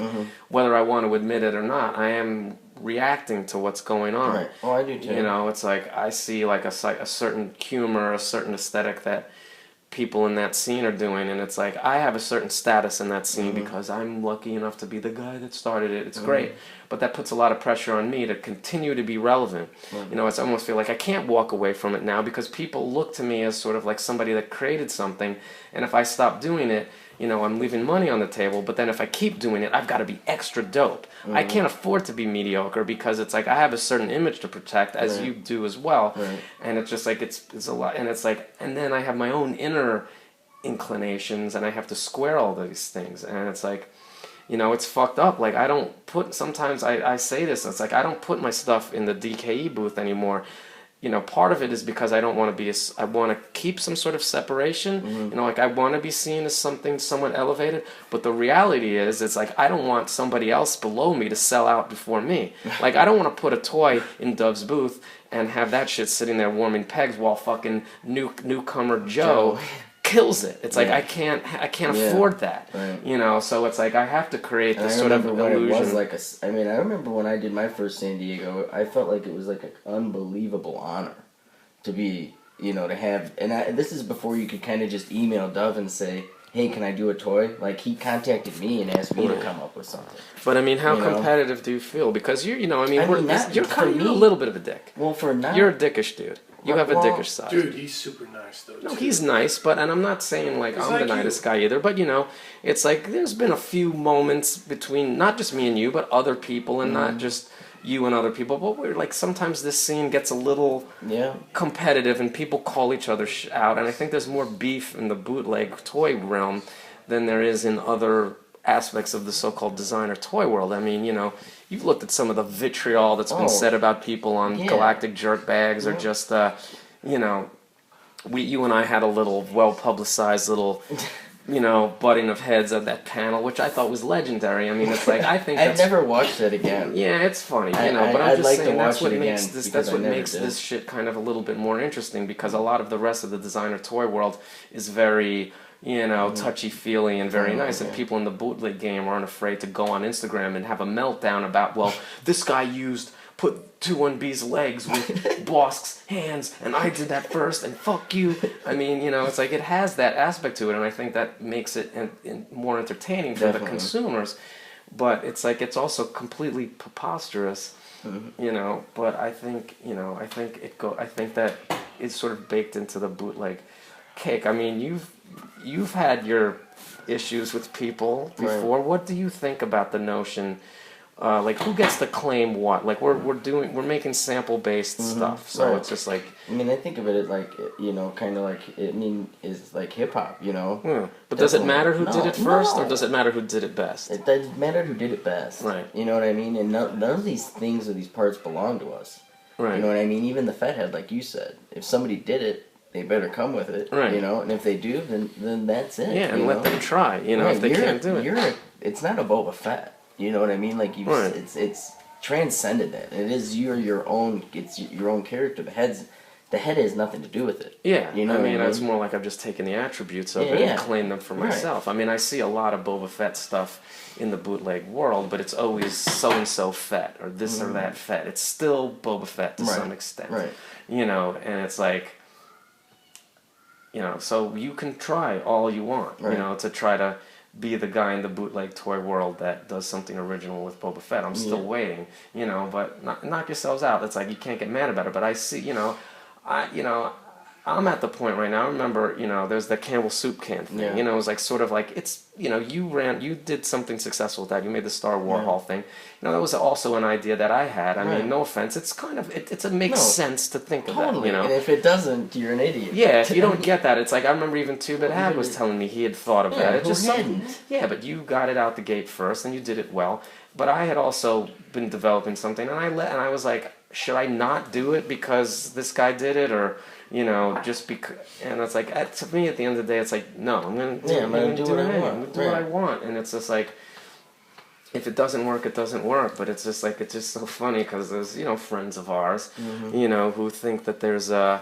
whether I want to admit it or not, I am reacting to what's going on. Right. Oh, I do too. You know, it's like I see like a certain humor, a certain aesthetic that people in that scene are doing, and it's like I have a certain status in that scene because I'm lucky enough to be the guy that started it. It's great, but that puts a lot of pressure on me to continue to be relevant. You know, it's I almost feel like I can't walk away from it now because people look to me as sort of like somebody that created something, and if I stop doing it, you know, I'm leaving money on the table, but then if I keep doing it, I've got to be extra dope. I can't afford to be mediocre because it's like I have a certain image to protect, as you do as well. And it's just like, it's a lot, and it's like, and then I have my own inner inclinations, and I have to square all these things, and it's like, you know, it's fucked up. Like, I don't put, sometimes I say this, it's like, I don't put my stuff in the DKE booth anymore. You know, part of it is because I don't want to be, I want to keep some sort of separation. You know, like I want to be seen as something somewhat elevated, but the reality is, it's like I don't want somebody else below me to sell out before me. Like, I don't want to put a toy in Dove's booth and have that shit sitting there warming pegs while fucking newcomer Joe kills it. It's like I can't afford that. You know, so it's like I have to create this sort of illusion. It was like I mean, I remember when I did my first San Diego, I felt like it was like an unbelievable honor to be, you know, to have, and this is before you could kind of just email Dove and say, hey, can I do a toy? Like, he contacted me and asked me to come up with something. But I mean, how competitive do you feel? Because you're, you know, I mean, you're kind of a little bit of a dick. Well, for now, you're a dickish dude. You have a dickish side. Dude, he's super nice, though. No, he's nice, but, and I'm not saying, like, I'm the nicest guy either, but, you know, it's like, there's been a few moments between, not just me and you, but other people, and not just you and other people, but we're, like, sometimes this scene gets a little competitive, and people call each other out, and I think there's more beef in the bootleg toy realm than there is in other aspects of the so-called designer toy world. I mean, you know, you've looked at some of the vitriol that's been said about people on galactic jerk bags, or just, you know, you and I had a little well-publicized little, you know, butting of heads at that panel, which I thought was legendary. I mean, it's like, I think I've never watched it again. Yeah, it's funny, you know, but I'm just saying that's what makes this shit kind of a little bit more interesting, because a lot of the rest of the designer toy world is very, you know, touchy-feely and very nice, and people in the bootleg game aren't afraid to go on Instagram and have a meltdown about, well, this guy put 2-1B's legs with Bosk's hands, and I did that first, and fuck you. I mean, you know, it's like, it has that aspect to it, and I think that makes it more entertaining for the consumers, but it's like, it's also completely preposterous, you know, but I think, you know, I think that it's sort of baked into the bootleg cake. I mean, you've had your issues with people before. What do you think about the notion, like, who gets to claim what? Like, we're making sample-based stuff, so it's just like, I mean, I think of it like, you know, kind of like, I mean, it's like hip-hop, you know? But does it matter who did it first, or does it matter who did it best? It doesn't matter who did it best. Right. You know what I mean? And none of these things or these parts belong to us. Right. You know what I mean? Even the fathead, like you said. If somebody did it, they better come with it, you know, and if they do, then that's it. Yeah, and let them try, you know, if they can't do it. It's not a Boba Fett, you know what I mean? Like, it's transcended that. It is your own, it's your own character. The head has nothing to do with it. Yeah, you know I mean, it's more like I've just taken the attributes of it and claimed them for myself. I mean, I see a lot of Boba Fett stuff in the bootleg world, but it's always so-and-so Fett, or this or that Fett. It's still Boba Fett to some extent. You know, and it's like, you know, so you can try all you want, you know, to try to be the guy in the bootleg toy world that does something original with Boba Fett. I'm still waiting, you know, but knock yourselves out. It's like, you can't get mad about it. But I see, you know, I'm at the point right now. I remember, you know, there's the Campbell soup can thing. You know, it was like, sort of like, it's, you know, you did something successful with that. You made the Star Warhol thing. You know, that was also an idea that I had. I mean, no offense. It's kind of, it makes sense to think of that, you know. And if it doesn't, you're an idiot. Yeah, if you don't get that, it's like, I remember even Two-Bit Hag was telling me he had thought of that. It's just something. Yeah, but you got it out the gate first, and you did it well. But I had also been developing something, and I was like, should I not do it because this guy did it, or just because? And it's like, to me, at the end of the day, it's like, no, I'm gonna do what I want. I'm gonna do what I want, and it's just like, if it doesn't work, it doesn't work. But it's just like, it's just so funny because there's friends of ours, who think that there's there's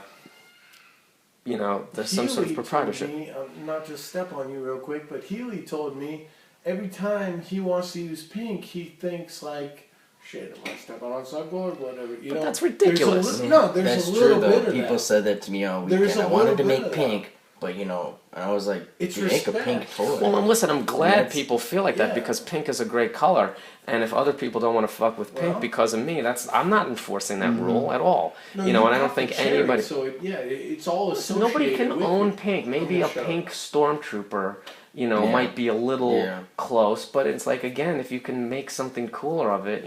some sort of proprietorship. Healy told me, not to step on you real quick, but Healy told me every time he wants to use pink, he thinks like, shit, am I stepping on Sucklord? Whatever. But that's ridiculous. There's a little bit of that. People said that to me all weekend. I wanted to make pink, but and I was like, it's make a pink toy. Well, and listen, I'm glad people feel like that because pink is a great color. And if other people don't want to fuck with pink because of me, I'm not enforcing that rule at all. No, and I don't think anybody. So it's all associated. Nobody can with own it. pink. Maybe a pink stormtrooper, might be a little close, but it's like, again, if you can make something cooler of it,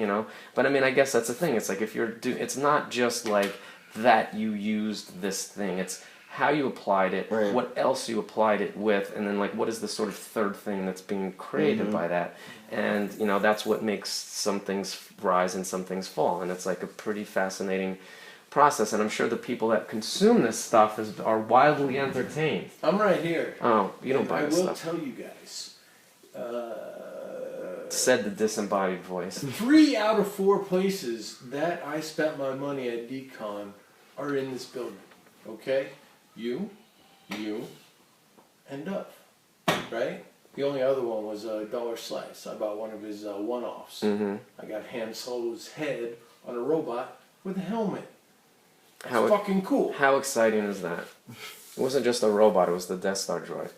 But I mean, I guess that's the thing. It's like if it's not just like that you used this thing. It's how you applied it, what else you applied it with, and then like what is the sort of third thing that's being created by that. And that's what makes some things rise and some things fall, and it's like a pretty fascinating process. And I'm sure the people that consume this stuff are wildly entertained. I'm right here. Oh, you don't buy this stuff. I will tell you guys. Said the disembodied voice. 3 out of 4 places that I spent my money at Decon are in this building. Okay? You, and Duff. Right? The only other one was a Dollar Slice. I bought one of his one-offs. I got Han Solo's head on a robot with a helmet. It's fucking cool. How exciting is that? It wasn't just a robot, it was the Death Star droid.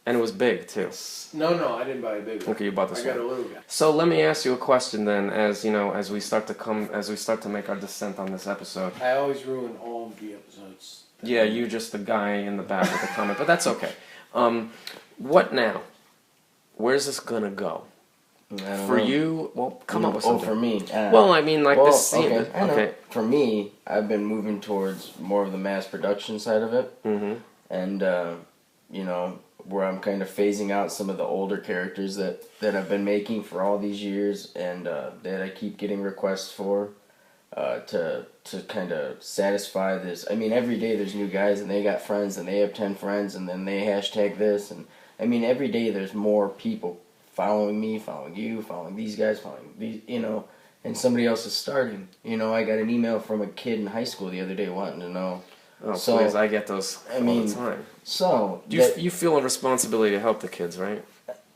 And it was big, too. No, I didn't buy a big one. Okay, you bought this one. I got a little guy. So let me ask you a question then, as we start to make our descent on this episode. I always ruin all of the episodes. Yeah, you just the guy in the back with the comment, but that's okay. What now? Where's this gonna go? For you, well, come up with something. For me. Well, I mean, like this scene. Okay. For me, I've been moving towards more of the mass production side of it. And, where I'm kind of phasing out some of the older characters that I've been making for all these years and that I keep getting requests for to kind of satisfy this. I mean, every day there's new guys and they got friends and they have 10 friends and then they hashtag this. And, I mean, every day there's more people following me, following you, following these guys, following these, and somebody else is starting. I got an email from a kid in high school the other day wanting to know. Oh, so, please, I get those all the time. So... You feel a responsibility to help the kids, right?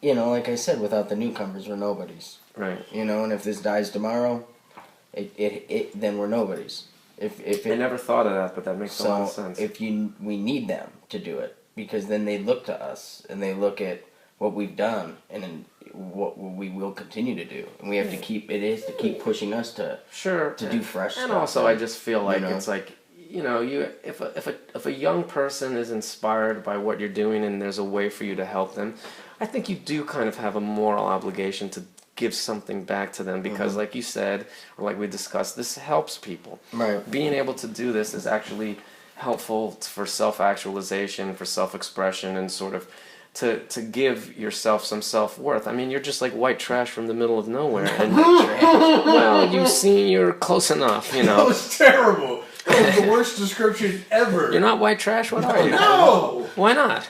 Like I said, without the newcomers, we're nobodies. Right. And if this dies tomorrow, then we're nobodies. I never thought of that, but that makes a lot of sense. We need them to do it, because then they look to us, and they look at what we've done, and then what we will continue to do. And we have to keep pushing us to do fresh stuff. And also, I just feel like it's like, if a young person is inspired by what you're doing and there's a way for you to help them, I think you do kind of have a moral obligation to give something back to them because, like you said, or like we discussed, this helps people. Right. Being able to do this is actually helpful for self-actualization, for self-expression, and sort of to give yourself some self-worth. I mean, you're just like white trash from the middle of nowhere. And well, you're close enough, That was terrible. That was the worst description ever. You're not white trash? What are you? No! Why not?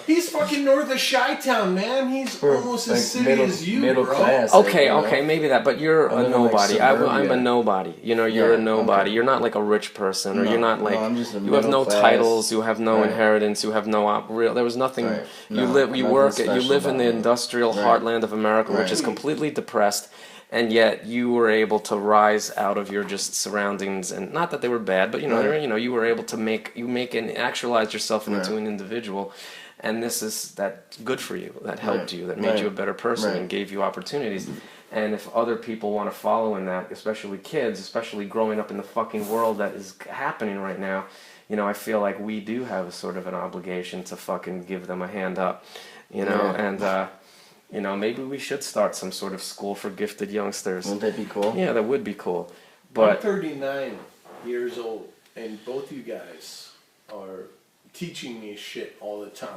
He's fucking north of Chi-Town, man. He's almost as city as you, middle bro. Class, Okay, maybe that, but you're a nobody. I'm a nobody. You're a nobody. Okay. You're not like a rich person, or you're not like I'm just you have no class. titles, you have no inheritance, you have no there was nothing. Right. You live in the industrial heartland of America, which is completely depressed. And yet you were able to rise out of your just surroundings, and not that they were bad, but you were able to make and actualize yourself into an individual, and that's good for you. That helped you. That made you a better person and gave you opportunities. And if other people want to follow in that, especially kids, especially growing up in the fucking world that is happening right now, I feel like we do have a sort of an obligation to fucking give them a hand up, and. Maybe we should start some sort of school for gifted youngsters. Wouldn't that be cool? Yeah, that would be cool. But I'm 39 years old, and both you guys are teaching me shit all the time.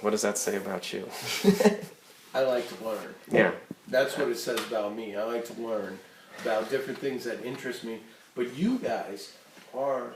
What does that say about you? I like to learn. Yeah. That's what it says about me. I like to learn about different things that interest me. But you guys are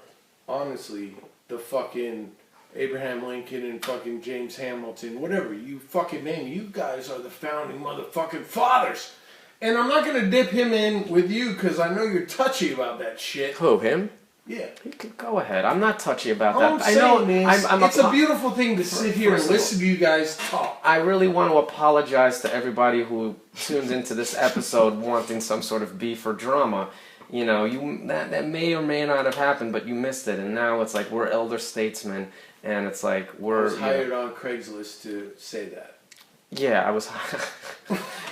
honestly the fucking Abraham Lincoln and fucking James Hamilton, whatever you fucking name. You guys are the founding motherfucking fathers. And I'm not gonna dip him in with you because I know you're touchy about that shit. Who, him? Yeah. You can go ahead. I'm not touchy about All that. I'm I saying know. is, I'm it's a beautiful thing to sit here and listen to you guys talk. I really want to apologize to everybody who tuned into this episode wanting some sort of beef or drama. You know, that may or may not have happened, but you missed it, and now it's like we're elder statesmen, and it's like I we're. was hired on Craigslist to say that. Yeah, I was.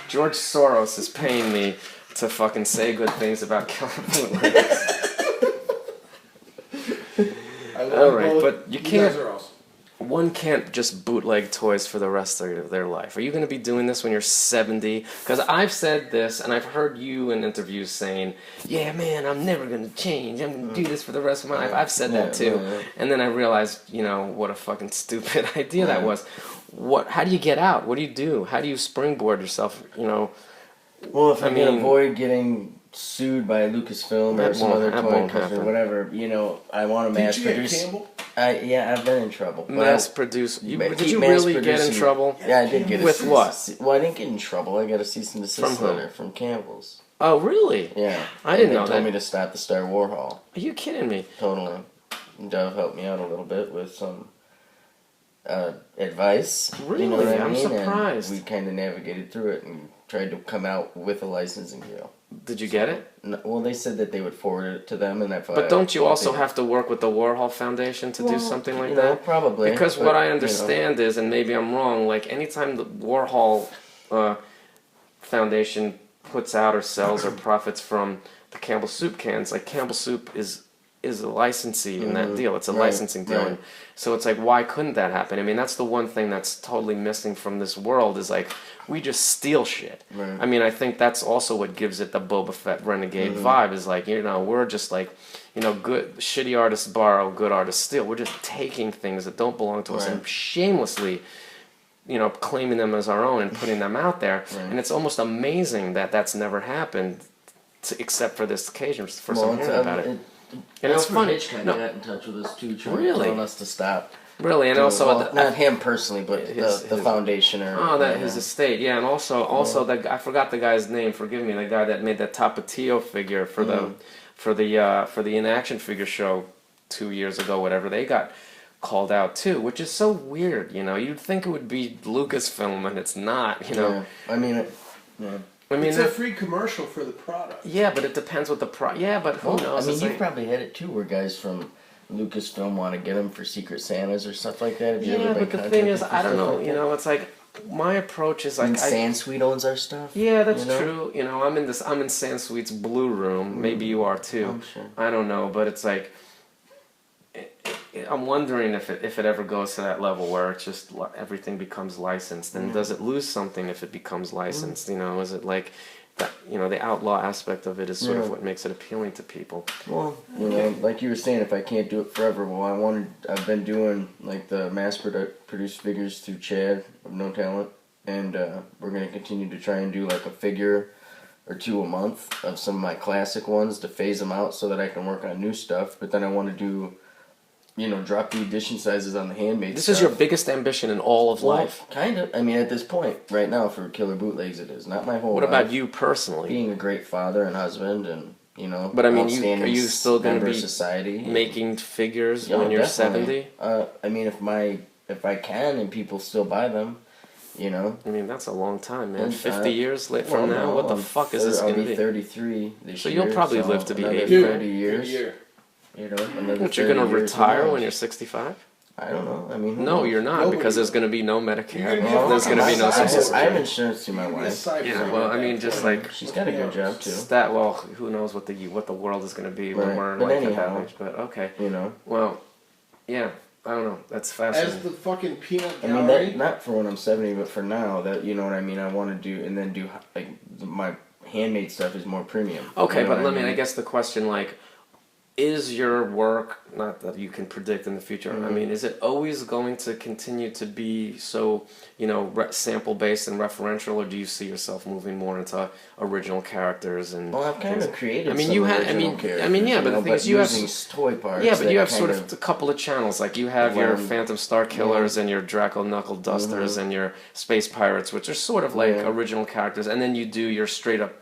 George Soros is paying me to fucking say good things about KillerBootlegs. All right, but you can't. Guys are awesome. One can't just bootleg toys for the rest of their life. Are you going to be doing this when you're 70? Because I've said this, and I've heard you in interviews saying, yeah, man, I'm never going to change. I'm going to do this for the rest of my life. I've said that too. And then I realized, you know, what a fucking stupid idea that was. How do you get out? What do you do? How do you springboard yourself, you know? Well, if I can avoid getting sued by Lucasfilm or some other toy company or whatever, you know, I want to mass produce. Campbell? Yeah, I've been in trouble. Mass produce. Did you really get in trouble? Yeah, I did get with what? Well, I didn't get in trouble. I got a cease and desist letter from Campbell's. Oh, really? Yeah. I didn't know that. They told me to stop the Star Warhol. Are you kidding me? Totally. Dove helped me out a little bit with some advice. Really? You know what I I'm mean? surprised. And we kind of navigated through it and tried to come out with a licensing deal. Did you get it? No, well, they said that they would forward it to them, and that. But don't you also have to work with the Warhol Foundation to do something like that? Probably. Because what I understand is, and maybe I'm wrong, like anytime the Warhol Foundation puts out or sells or profits from the Campbell Soup cans, like Campbell Soup is a licensee in that deal. It's a licensing deal. Right. And so it's like, why couldn't that happen? I mean, that's the one thing that's totally missing from this world is like, we just steal shit. Right. I mean, I think that's also what gives it the Boba Fett Renegade vibe is like, you know, we're just like, you know, good shitty artists borrow, good artists steal. We're just taking things that don't belong to us and shamelessly, you know, claiming them as our own and putting them out there. And it's almost amazing that that's never happened, except for this occasion, for some hearing about it. And it's funny. Hitch kind of got in touch with us too, Really? telling us to stop. Really, and also well, not him personally, but the foundation or his estate, yeah, and also that I forgot the guy's name. Forgive me, the guy that made that Tapatio figure for the In Action figure show 2 years ago, whatever. They got called out too, which is so weird. You know, you'd think it would be Lucasfilm, and it's not. You know, I mean, it's a free commercial for the product. Yeah, but it depends what the Yeah, but who knows? I mean, you've probably had it too, where guys from Lucasfilm want to get them for Secret Santas or stuff like that. Yeah, but the thing is, I don't know. Like you know, it's like my approach is like. Sansweet owns our stuff. Yeah, that's true. You know, I'm in Sansweet's blue room. Maybe you are too. I'm sure. I don't know, but it's like. I'm wondering if it ever goes to that level where it's just everything becomes licensed, and does it lose something if it becomes licensed? You know, is it like that? You know, the outlaw aspect of it is sort of what makes it appealing to people. Well, you know, like you were saying, if I can't do it forever, well, I've been doing like the mass-produced figures through Chad of No Talent, and we're gonna continue to try and do like a figure or two a month of some of my classic ones to phase them out so that I can work on new stuff. But then I want to do. You know, drop the edition sizes on the handmade This stuff. is your biggest ambition in all of life. Kind of. I mean, at this point, right now, for Killer Bootlegs, it is. Not my whole What life. about you personally? Being a great father and husband and, you know, but I mean, outstanding are you still going to be society making figures when you're 70? I mean, if I can and people still buy them, you know. I mean, that's a long time, man. And, 50 years from now? What the fuck is this going to be? I'll be 33 this year. year. So you'll probably live to be 80. 30 years. You know, Aren't you going to retire when you're 65? I don't know. I mean, no, you're not, because there's going to be no Medicare. There's going to be no Social Security. I have insurance through my wife. Yeah, well, I mean, just like she's got a good job too. Well, who knows what the world is going to be when we're like at that age? But okay, you know. Well, yeah, I don't know. That's fascinating. As the fucking peanut gallery. I mean, not for when I'm 70, but for now. That you know what I mean. I want to do and then do like my handmade stuff is more premium. Okay, you know but I guess the question like. is your work, not that you can predict in the future, I mean, is it always going to continue to be so, sample based and referential, or do you see yourself moving more into original characters and? Well, I've kind of created. I mean, some you have. original characters, Yeah, but the thing is, you have using toy parts. Yeah, but you have sort kind of a couple of channels. Like you have your Phantom Star Killers and your Draco Knuckle Dusters and your Space Pirates, which are sort of like original characters, and then you do your straight up,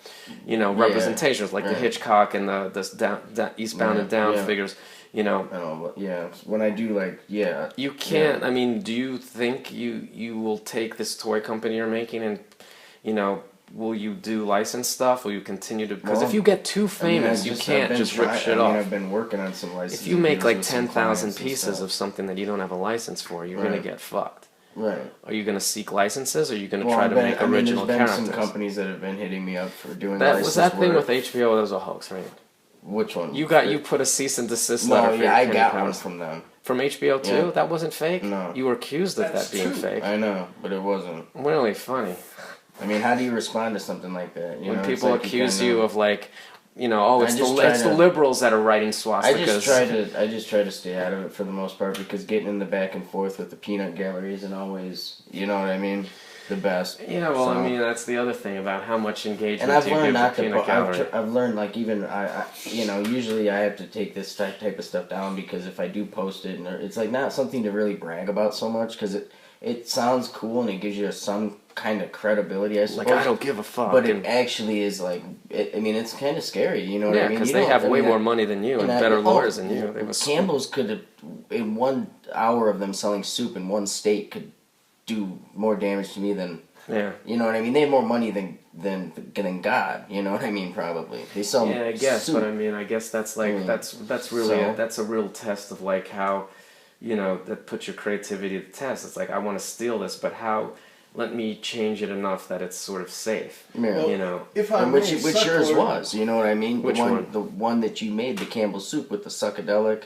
representations like the Hitchcock and the Eastbound and Down figures. I know, but when I do You can't. I mean, do you think you will take this toy company you're making and, will you do licensed stuff? Will you continue to? Because if you get too famous, you can't just rip shit off. I've been working on some licenses. If you make like 10,000 pieces of something that you don't have a license for, you're gonna get fucked. Right. Are you gonna seek licenses, or are you gonna try to make original there's characters? been some companies that have been hitting me up for doing That license was that thing work. with HBO. That was a hoax, right? Which one? You put a cease and desist letter. No, for I Kenny got Powers. one from them. From HBO too. Yeah. That wasn't fake. No. You were accused of that being fake. I know, but it wasn't. Really funny. I mean, how do you respond to something like that? When people accuse you of like, it's the liberals that are writing swastikas. I just try to stay out of it for the most part, because getting in the back and forth with the peanut gallery isn't always, you know what I mean, the best. Yeah, well, I mean, that's the other thing about how much engagement and I've you learned give not the to. peanut gallery. I've learned even usually I have to take this type of stuff down, because if I do post it, and it's like not something to really brag about so much, because it sounds cool and it gives you some kind of credibility, I suppose. Like, I don't give a fuck. But it actually is it's kind of scary, you know what I mean? Because they have way more money than you and better lawyers than you. Campbell's could have, in 1 hour of them selling soup in one state, could do more damage to me than, you know what I mean? They have more money than God, you know what I mean, probably. They sell I guess, soup. but I mean, I guess that's like, that's really, that's a real test of like how, that puts your creativity to the test. It's like, I want to steal this, but how... Let me change it enough that it's sort of safe. Yeah. If I which yours was, you know what I mean? Which one? The one that you made, the Campbell soup with the psychedelic,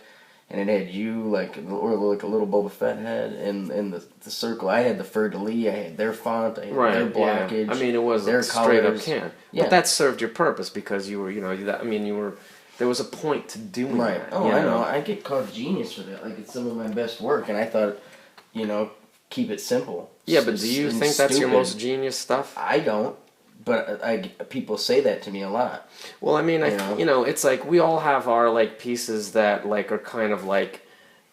and it had you like a little Boba Fett head, and the circle. I had the Fleur de Lis, I had their font, I had their blockage. Yeah. I mean, it was their a straight colors. up can. Yeah. But that served your purpose because you were, there was a point to doing that. Oh, I know. I get called genius for that. Like, it's some of my best work, and I thought, keep it simple. Yeah, but do you think that's your most genius stuff? I don't, but people say that to me a lot. Well, I mean, it's like we all have our like pieces that like are kind of like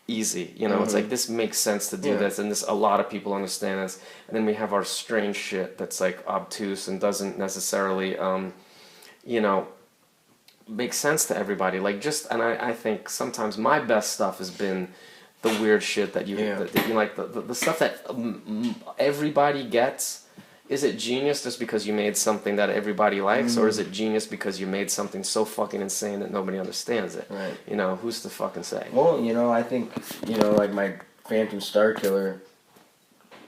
easy. It's like this makes sense to do this, and a lot of people understand this. And then we have our strange shit that's like obtuse and doesn't necessarily, make sense to everybody. Like and I think sometimes my best stuff has been the weird shit that you like, the stuff that everybody gets. Is it genius just because you made something that everybody likes, or is it genius because you made something so fucking insane that nobody understands it? Right. Who's to fucking say? Well, I think, like my Phantom Star Killer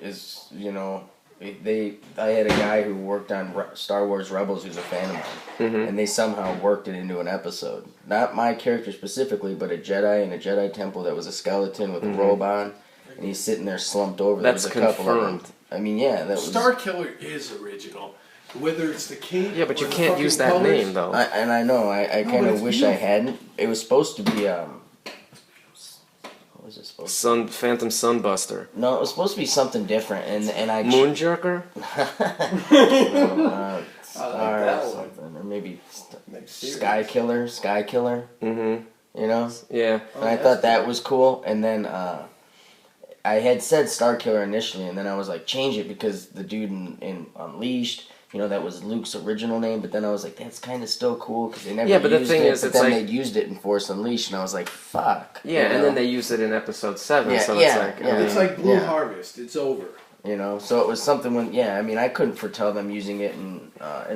is, I had a guy who worked on Star Wars Rebels who's a fan of mine, and they somehow worked it into an episode. Not my character specifically, but a Jedi in a Jedi temple that was a skeleton with a robe on, and he's sitting there slumped over. That's there was a couple of confirmed. them. I mean, that was... Star Killer is original. Whether it's the cape. Yeah, but you or the can't use that fucking name, colors. though. I know. I kind but of it's wish I beautiful. hadn't. It was supposed to be... what was it supposed to be? Phantom Sunbuster. No, it was supposed to be something different, and I... Moonjerker? Star that or one. something, or maybe Next series. Sky Killer. Mm-hmm. Yeah. And I thought that was cool, and then I had said Star Killer initially, and then I was like, change it, because the dude in Unleashed, that was Luke's original name, but then I was like, that's kind of still cool, because they never Yeah, but the used thing it, is, but it's then like- they used it in Force Unleashed, and I was like, fuck. Yeah, and then they use it in episode 7, Yeah, so yeah, it's like... yeah. It's like Blue Yeah. Harvest. It's over. So it was something when, I mean, I couldn't foretell them using it and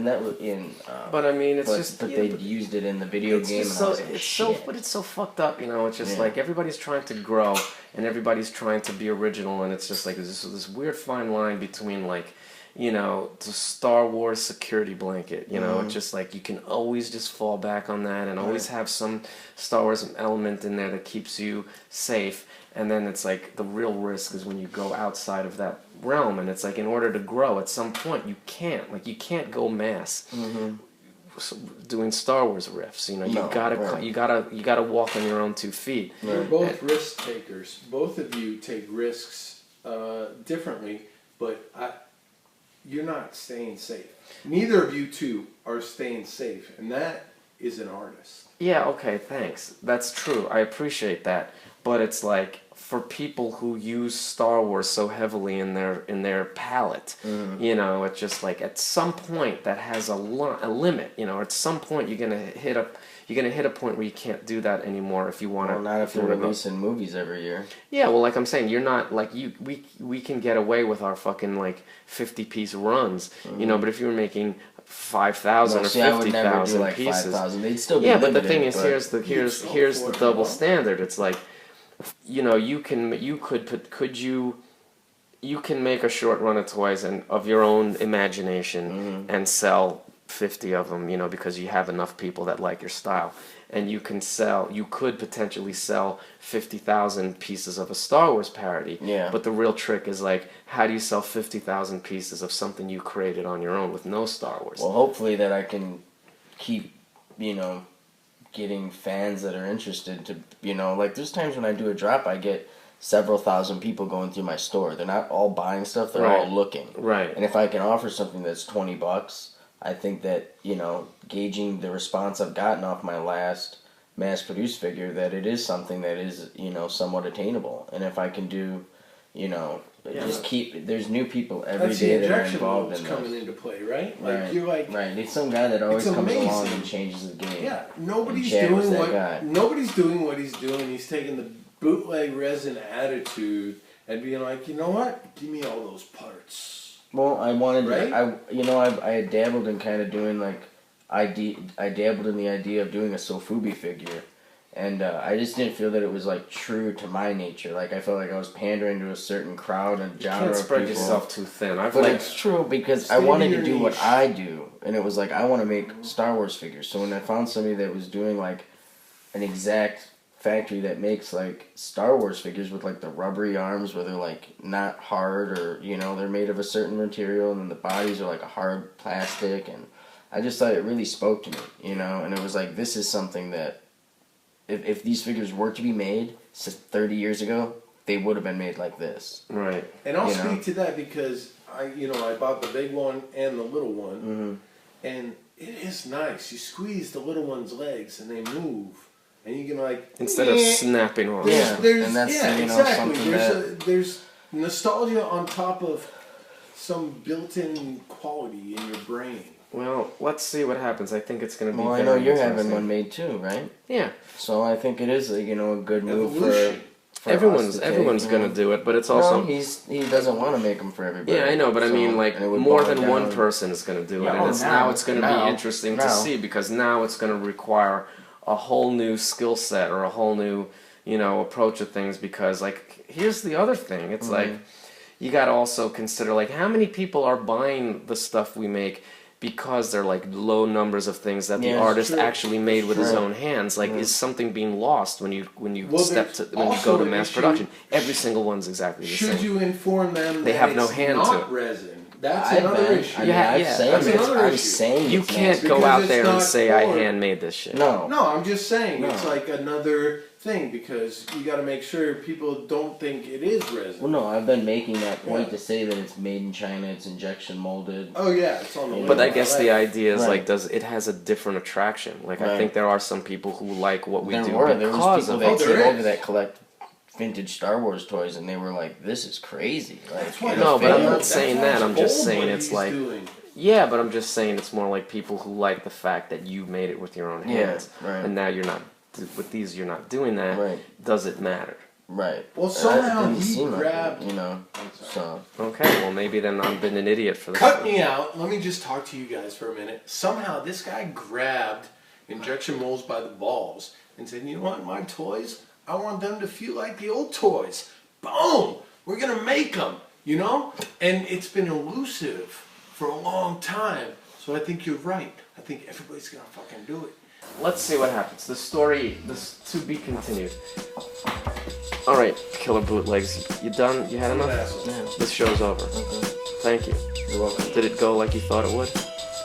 that was in... But I mean, it's but, just... But yeah, they but used it in the video it's game, just and I so, was like, shit. but it's so fucked up, It's just Yeah. like everybody's trying to grow, and everybody's trying to be original, and it's just like this weird fine line between like, the Star Wars security blanket, It's just like you can always just fall back on that, and always have some Star Wars element in there that keeps you safe. And then it's like the real risk is when you go outside of that realm, and it's like in order to grow at some point you can't go mass. doing Star Wars riffs. You know, No, right. you gotta walk on your own 2 feet. You're both risk takers. Both of you take risks differently, but you're not staying safe. Neither of you two are staying safe, and that is an artist. Yeah, okay, thanks. That's true. I appreciate that. But it's like for people who use Star Wars so heavily in their palette, you know, it's just like at some point that has a limit. You know, at some point you're gonna hit a point where you can't do that anymore if you want to. Well, not if you're releasing movies every year. Yeah, well, like I'm saying, you're not like we can get away with our fucking like 50-piece runs, you know. But if you were making 5,000 or 50,000 like pieces, 5,000. They'd still be yeah. But the limited, thing is, but here's the double standard. It's like, you know, you can make a short run of toys and of your own imagination and sell 50 of them, you know, because you have enough people that like your style. And you could potentially sell 50,000 pieces of a Star Wars parody. Yeah. But the real trick is like, how do you sell 50,000 pieces of something you created on your own with no Star Wars? Well, hopefully that I can keep, you know, getting fans that are interested to, you know, like there's times when I do a drop, I get several thousand people going through my store. They're not all buying stuff, they're all looking. Right. And if I can offer something that's $20, I think that, you know, gauging the response I've gotten off my last mass-produced figure, that it is something that is, you know, somewhat attainable. And if I can do, you know, just keep, there's new people every day that are involved in this. Coming into play, right? Like Right. you're like, right. It's some guy that always comes amazing. along and changes the game. yeah, nobody's Chad was doing that guy. nobody's doing what he's doing. He's taking the bootleg resin attitude and being like, you know what? Give me all those parts. Well, I wanted Right? I had dabbled in kind of doing like I dabbled in the idea of doing a Sofubi figure, and I just didn't feel that it was like true to my nature. Like I felt like I was pandering to a certain crowd and genre You can't of spread people. yourself too thin. But it's true because I Stay wanted to to your do what niche. I do, and it was like I want to make Star Wars figures. So when I found somebody that was doing like an exact factory that makes like Star Wars figures with like the rubbery arms where they're like not hard, or you know they're made of a certain material, and then the bodies are like a hard plastic, and I just thought it really spoke to me, you know. And it was like, this is something that if these figures were to be made 30 years ago, they would have been made like this. Right. And I'll You speak know? to that because I bought the big one and the little one, and it is nice. You squeeze the little one's legs and they move, and you can like Instead of snapping off. Yeah. There's, and that's, yeah, you know, exactly. something There's nostalgia on top of some built-in quality in your brain. Well, let's see what happens. I think it's going to be. Well, I know very you're having interesting. one made too, right? Yeah. So I think it is, you know, a good move Evolution. for Everyone's us to take, everyone's you going know. to do it, but it's also. No, he doesn't want to make them for everybody. Yeah, I know, but I So- mean, like, and it would more boil than one down- person is going to do it, Yeah, and oh, now it's going to now- be interesting to now. see, because now it's going to require a whole new skill set or a whole new, you know, approach of things. Because, like, here's the other thing: it's like you got to also consider, like, how many people are buying the stuff we make because they're like low numbers of things that the Yeah, artist true. actually made with his True. own hands. Like, is something being lost when you Well, you there's go also to an mass issue- production? Every single one's exactly the Should same. you inform them They that have no it's hand not to it. resin? That's I've another been. issue. I mean, Yeah, I've yeah. said That's it. another I'm issue. saying You it's can't nasty. go Because out it's there and not say I for- handmade this shit. No. No, I'm just saying No. it's like another thing because you got to make sure people don't think it is resin. Well, no, I've been making that point Yeah. to say that it's made in China, it's injection molded. Oh yeah, it's on the But But I label. guess like the it. idea is Right. like, it has a different attraction. Like, I Right. think there are some people who like what we There do was because people of that it. there came is. over that collect vintage Star Wars toys, and they were like, "This is crazy." Like, That's why No, it's but I'm bold. not That's saying why that. it's I'm just bold saying what it's he's like- doing. Yeah, but I'm just saying it's more like people who like the fact that you made it with your own Yeah, hands, right. and now you're not. With these, you're not doing that. Right. Does it matter? right. Well, And somehow it didn't he seem like it, grabbed- you know. I'm sorry. So Okay, well maybe then I've been an idiot for this. Cut me out. Let me just talk to you guys for a minute. Somehow this guy grabbed injection molds by the balls and said, "You know what? My toys, I want them to feel like the old toys. Boom! We're gonna make them." You know? And it's been elusive for a long time. So I think you're right. I think everybody's gonna fucking do it. Let's see what happens. The story, this to be continued. All right, Killer Bootlegs, you done? You had I'm an enough? asshole. yeah, This show's over. okay. Thank you. You're welcome. Did it go like you thought it would?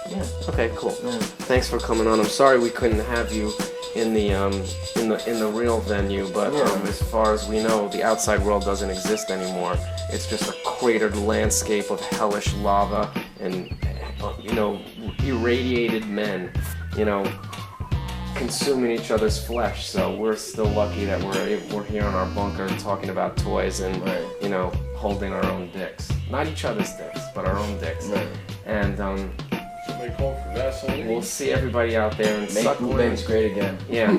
Yeah, Yeah. Okay, cool. Yeah. Thanks for coming on. I'm sorry we couldn't have you in the real venue, but as far as we know, the outside world doesn't exist anymore. It's just a cratered landscape of hellish lava and irradiated men, consuming each other's flesh. So we're still lucky that we're here in our bunker talking about toys and holding our own dicks, not each other's dicks, but our own dicks. Right. And Somebody call for Vaseline. we'll see everybody out there and Make bootlegs great again. Yeah.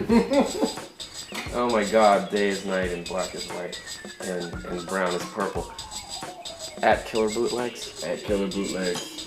Oh my God, day is night and black is white and brown is purple. At KillerBootlegs. At KillerBootlegs.